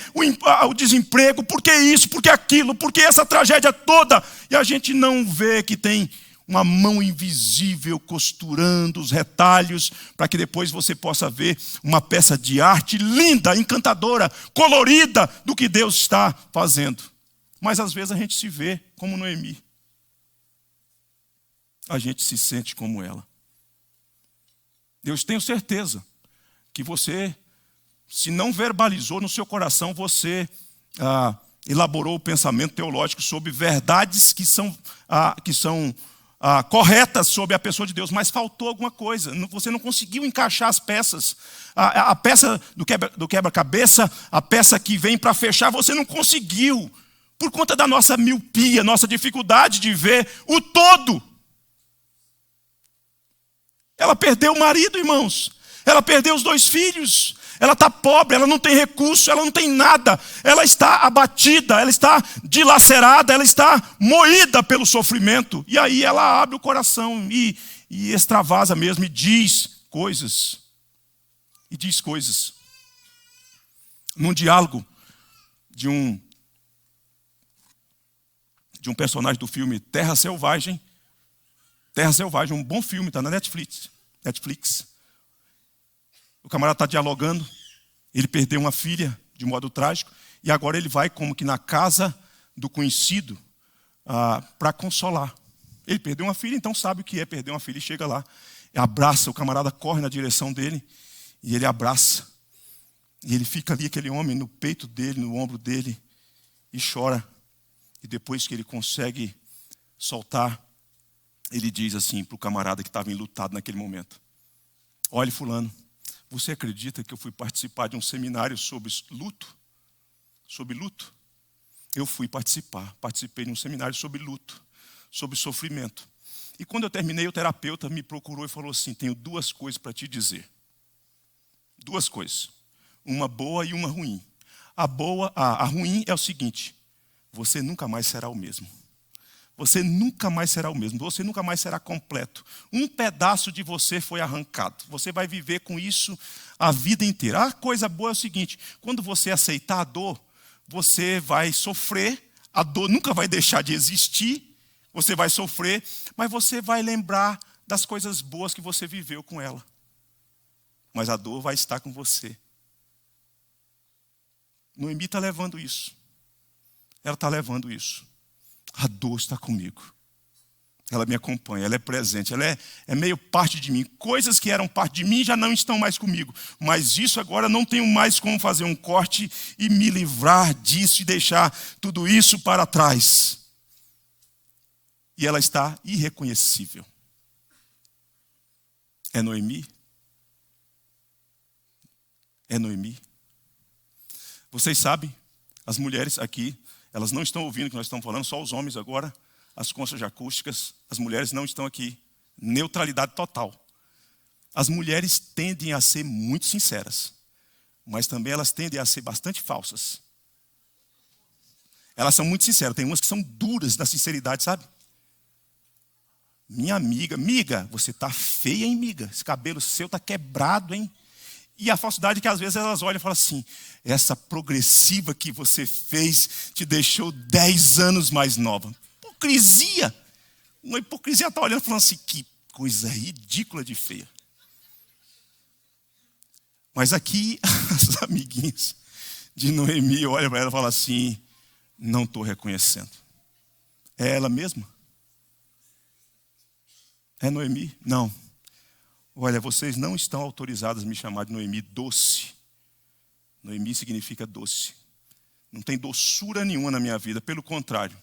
o desemprego? Por que isso? Por que aquilo? Por que essa tragédia toda? E a gente não vê que tem uma mão invisível costurando os retalhos para que depois você possa ver uma peça de arte linda, encantadora, colorida do que Deus está fazendo. Mas às vezes a gente se vê como Noemi. A gente se sente como ela. Eu tenho certeza que você, se não verbalizou no seu coração, você elaborou o pensamento teológico sobre verdades que são corretas sobre a pessoa de Deus, mas faltou alguma coisa. Você não conseguiu encaixar as peças. A peça do quebra-cabeça, a peça que vem para fechar, você não conseguiu. Por conta da nossa miopia, nossa dificuldade de ver o todo. Ela perdeu o marido, irmãos. Ela perdeu os 2 filhos. Ela está pobre, ela não tem recurso, ela não tem nada. Ela está abatida, ela está dilacerada, ela está moída pelo sofrimento. E aí ela abre o coração e extravasa mesmo e diz coisas. E diz coisas. Num diálogo de um personagem do filme Terra Selvagem. Terra Selvagem, um bom filme, está na Netflix. O camarada está dialogando, ele perdeu uma filha de modo trágico, e agora ele vai como que na casa do conhecido para consolar. Ele perdeu uma filha, então sabe o que é perder uma filha, e chega lá, abraça, o camarada corre na direção dele, e ele abraça. E ele fica ali, aquele homem, no peito dele, no ombro dele, e chora. E depois que ele consegue soltar, ele diz assim para o camarada que estava enlutado naquele momento: olhe, fulano, você acredita que eu fui participar de um seminário sobre luto? Sobre luto? Eu fui participei de um seminário sobre luto, sobre sofrimento. E quando eu terminei, o terapeuta me procurou e falou assim: tenho 2 coisas para te dizer. 2 coisas. Uma boa e uma ruim. A ruim é o seguinte: você nunca mais será o mesmo. Você nunca mais será o mesmo, você nunca mais será completo. Um pedaço de você foi arrancado. Você vai viver com isso a vida inteira. A coisa boa é o seguinte: quando você aceitar a dor, você vai sofrer, a dor nunca vai deixar de existir, você vai sofrer, mas você vai lembrar das coisas boas que você viveu com ela. Mas a dor vai estar com você. Noemi está levando isso. Ela está levando isso. A dor está comigo. Ela me acompanha, ela é presente, ela é meio parte de mim. Coisas que eram parte de mim já não estão mais comigo. Mas isso agora não tenho mais como fazer um corte e me livrar disso e deixar tudo isso para trás. E ela está irreconhecível. É Noemi? É Noemi? Vocês sabem, as mulheres aqui, elas não estão ouvindo o que nós estamos falando, só os homens agora, as conchas acústicas, as mulheres não estão aqui. Neutralidade total. As mulheres tendem a ser muito sinceras, mas também elas tendem a ser bastante falsas. Elas são muito sinceras, tem umas que são duras na sinceridade, sabe? Minha amiga, você tá feia, hein, amiga? Esse cabelo seu tá quebrado, hein? E a falsidade é que às vezes elas olham e falam assim: essa progressiva que você fez te deixou 10 anos mais nova. Hipocrisia! Uma hipocrisia está olhando e falando assim: que coisa ridícula de feia. Mas aqui as amiguinhas de Noemi olham para ela e falam assim: não estou reconhecendo. É ela mesma? É Noemi? Não. Olha, vocês não estão autorizados a me chamar de Noemi doce. Noemi significa doce. Não tem doçura nenhuma na minha vida, pelo contrário.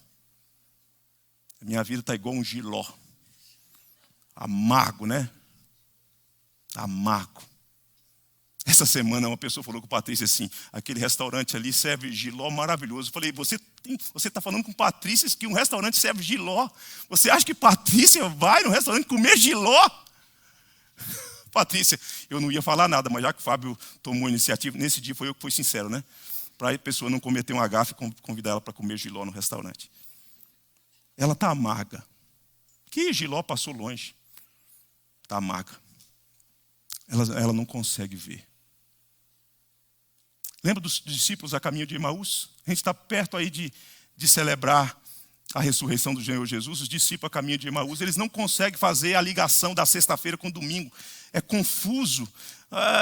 A minha vida está igual um jiló. Amargo, né? Amargo. Essa semana uma pessoa falou com o Patrícia assim: aquele restaurante ali serve jiló maravilhoso. Eu falei: você está falando com Patrícia que um restaurante serve jiló? Você acha que Patrícia vai no restaurante comer jiló? Patrícia, eu não ia falar nada, mas já que o Fábio tomou a iniciativa, nesse dia foi eu que fui sincero, né? Para a pessoa não cometer um agafe e convidar ela para comer jiló no restaurante. Ela está amarga. Que jiló passou longe. Está amarga. Ela não consegue ver. Lembra dos discípulos a caminho de Emaús? A gente está perto aí de celebrar a ressurreição do Senhor Jesus. Os discípulos a caminho de Emaús, eles não conseguem fazer a ligação da sexta-feira com o domingo. É confuso.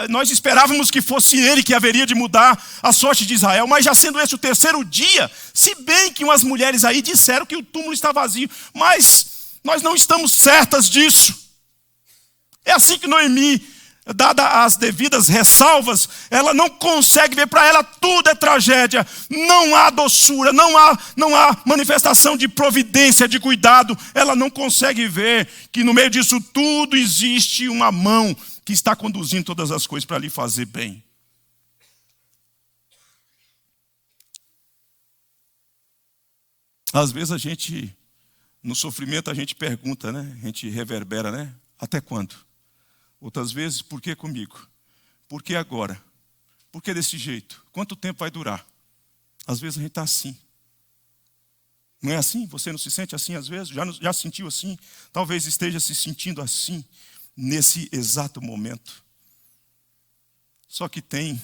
Nós esperávamos que fosse ele que haveria de mudar a sorte de Israel, mas já sendo esse o terceiro dia, se bem que umas mulheres aí disseram que o túmulo está vazio, mas nós não estamos certas disso. É assim que Noemi, dada as devidas ressalvas, ela não consegue ver, para ela tudo é tragédia, não há doçura, não há manifestação de providência, de cuidado. Ela não consegue ver que no meio disso tudo existe uma mão que está conduzindo todas as coisas para lhe fazer bem. Às vezes a gente, no sofrimento, a gente pergunta, né? A gente reverbera, né? Até quando? Outras vezes, por que comigo? Por que agora? Por que desse jeito? Quanto tempo vai durar? Às vezes a gente está assim. Não é assim? Você não se sente assim às vezes? Já se sentiu assim? Talvez esteja se sentindo assim nesse exato momento. Só que tem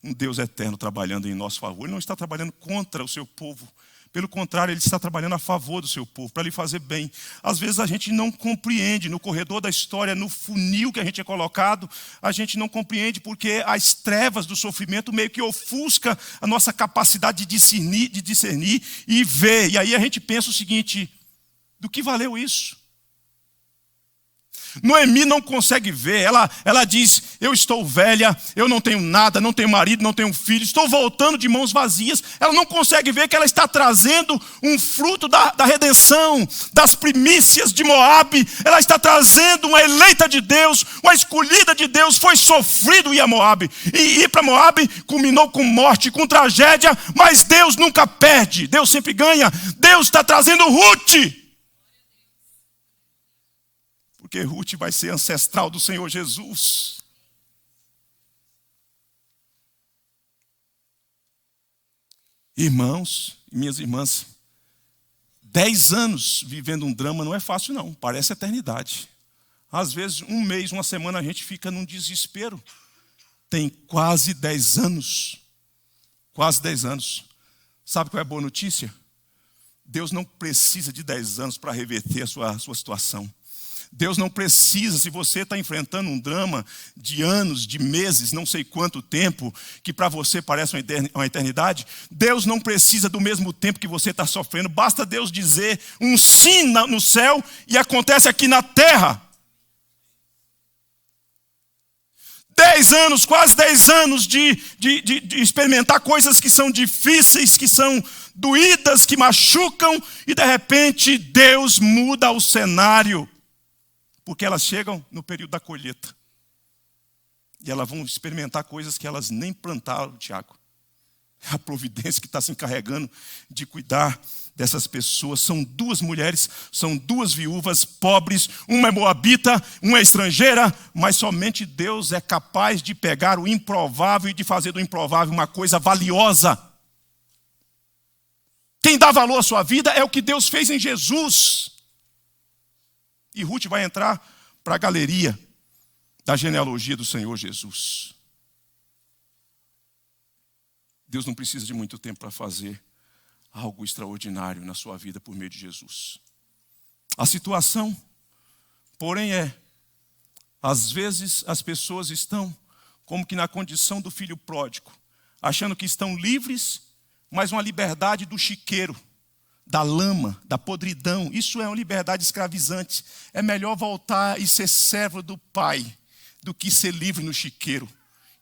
um Deus eterno trabalhando em nosso favor. Ele não está trabalhando contra o seu povo. Pelo contrário, ele está trabalhando a favor do seu povo, para lhe fazer bem. Às vezes a gente não compreende, no corredor da história, no funil que a gente é colocado, a gente não compreende porque as trevas do sofrimento meio que ofusca a nossa capacidade de discernir e ver. E aí a gente pensa o seguinte: do que valeu isso? Noemi não consegue ver, ela diz: eu estou velha, eu não tenho nada, não tenho marido, não tenho filho, estou voltando de mãos vazias. Ela não consegue ver que ela está trazendo um fruto da redenção, das primícias de Moabe. Ela está trazendo uma eleita de Deus, uma escolhida de Deus. Foi sofrido ir a Moabe, e ir para Moabe culminou com morte, com tragédia, mas Deus nunca perde, Deus sempre ganha. Deus está trazendo Ruth, porque Ruth vai ser ancestral do Senhor Jesus. Irmãos e minhas irmãs, 10 anos vivendo um drama não é fácil não, parece eternidade. Às vezes, um mês, uma semana, a gente fica num desespero. Tem quase 10 anos. Quase 10 anos. Sabe qual é a boa notícia? Deus não precisa de 10 anos para reverter a sua situação. Deus não precisa, se você está enfrentando um drama de anos, de meses, não sei quanto tempo, que para você parece uma eternidade, Deus não precisa do mesmo tempo que você está sofrendo. Basta Deus dizer um sim no céu e acontece aqui na terra. 10 anos, quase 10 anos de experimentar coisas que são difíceis, que são doídas, que machucam, e de repente Deus muda o cenário. Porque elas chegam no período da colheita. E elas vão experimentar coisas que elas nem plantaram, Tiago. É a providência que está se encarregando de cuidar dessas pessoas. São 2 mulheres, são 2 viúvas pobres, uma é moabita, uma é estrangeira, mas somente Deus é capaz de pegar o improvável e de fazer do improvável uma coisa valiosa. Quem dá valor à sua vida é o que Deus fez em Jesus. E Ruth vai entrar para a galeria da genealogia do Senhor Jesus. Deus não precisa de muito tempo para fazer algo extraordinário na sua vida por meio de Jesus. A situação, porém, às vezes as pessoas estão como que na condição do filho pródigo, achando que estão livres, mas uma liberdade do chiqueiro, da lama, da podridão. Isso é uma liberdade escravizante. É melhor voltar e ser servo do Pai do que ser livre no chiqueiro.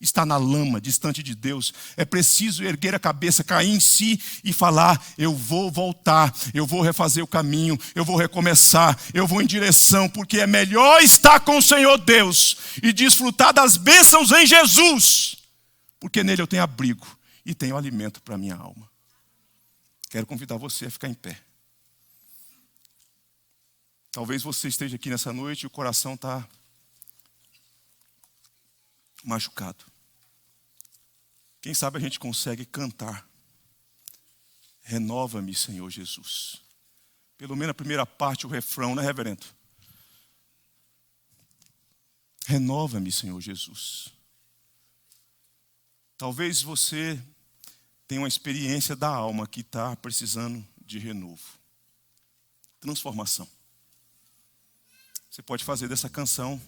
Está na lama, distante de Deus. É preciso erguer a cabeça, cair em si e falar: eu vou voltar, eu vou refazer o caminho, eu vou recomeçar, eu vou em direção, porque é melhor estar com o Senhor Deus e desfrutar das bênçãos em Jesus, porque nele eu tenho abrigo e tenho alimento para a minha alma. Quero convidar você a ficar em pé. Talvez você esteja aqui nessa noite e o coração está machucado. Quem sabe a gente consegue cantar: renova-me, Senhor Jesus. Pelo menos a primeira parte, o refrão, né, reverendo? Renova-me, Senhor Jesus. Talvez você tenha uma experiência da alma que está precisando de renovo, transformação. Você pode fazer dessa canção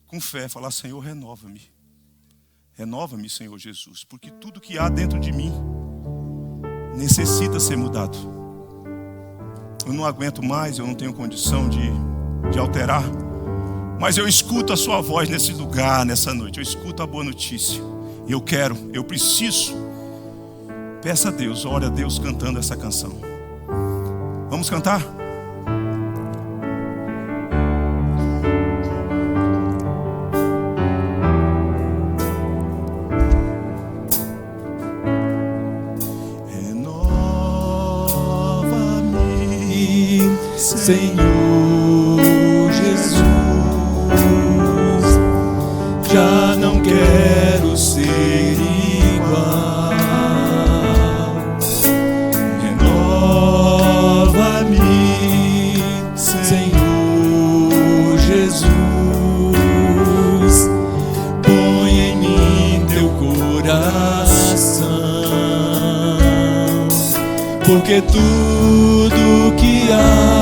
com fé, falar: Senhor, renova-me. Renova-me, Senhor Jesus, porque tudo que há dentro de mim necessita ser mudado. Eu não aguento mais, eu não tenho condição de alterar, mas eu escuto a sua voz nesse lugar, nessa noite. Eu escuto a boa notícia. Eu preciso. Peça a Deus, ore a Deus cantando essa canção. Vamos cantar? Senhor Jesus, já não quero ser igual. Renova-me, Senhor Jesus, põe em mim teu coração, porque tudo que há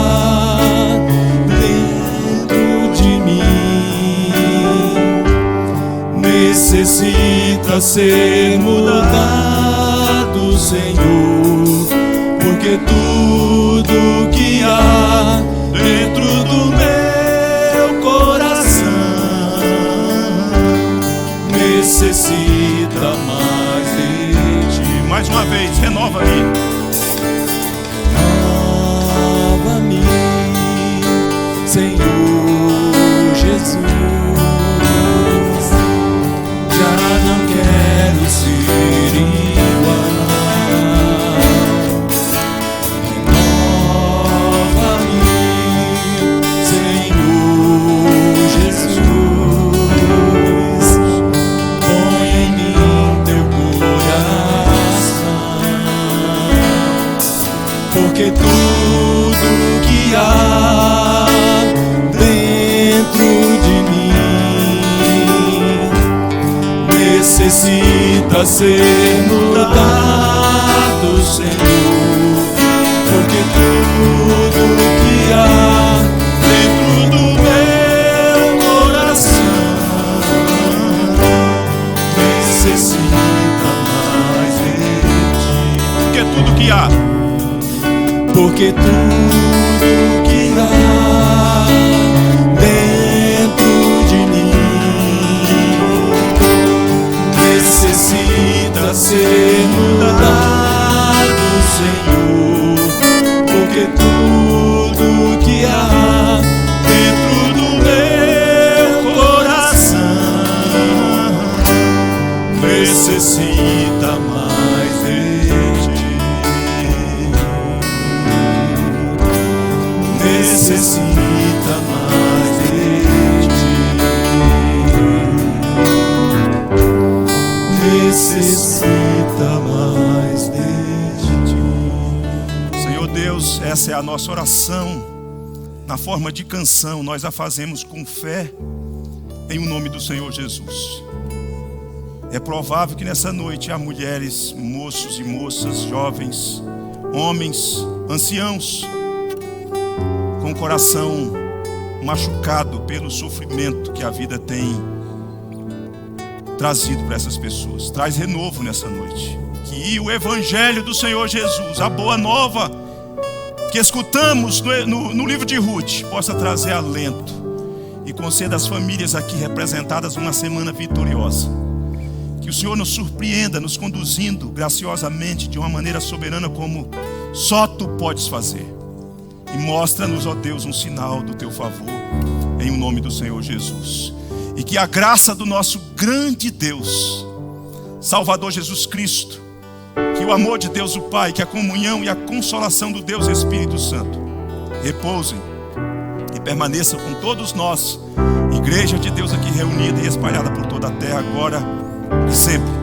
necessita ser mudado, Senhor, porque tudo que há dentro do meu coração necessita mais de ti. Mais uma vez, renova-me. Renova-me, Senhor Jesus. Não quero ser igual. Renova-me, Senhor Jesus. Põe em mim teu coração, porque tudo que há dentro de mim necessita ser mudado, Senhor, porque tudo que há dentro do meu coração necessita mais de ti. Porque tudo que há, porque tudo que há dentro de mim necessita ser mudado, Senhor, porque tudo que há dentro do meu coração necessita mais necessita mais de ti. Necessita mais de ti. Senhor Deus, essa é a nossa oração. Na forma de canção, nós a fazemos com fé em o nome do Senhor Jesus. É provável que nessa noite há mulheres, moços e moças, jovens, homens, anciãos, com o coração machucado pelo sofrimento que a vida tem trazido para essas pessoas. Traz renovo nessa noite. Que o Evangelho do Senhor Jesus, a boa nova que escutamos no livro de Ruth, possa trazer alento e conceda às famílias aqui representadas uma semana vitoriosa. Que o Senhor nos surpreenda, nos conduzindo graciosamente de uma maneira soberana como só Tu podes fazer. E mostra-nos, ó Deus, um sinal do Teu favor, em o nome do Senhor Jesus. E que a graça do nosso grande Deus, Salvador Jesus Cristo, que o amor de Deus o Pai, que a comunhão e a consolação do Deus Espírito Santo repousem e permaneçam com todos nós, Igreja de Deus aqui reunida e espalhada por toda a terra, agora e sempre.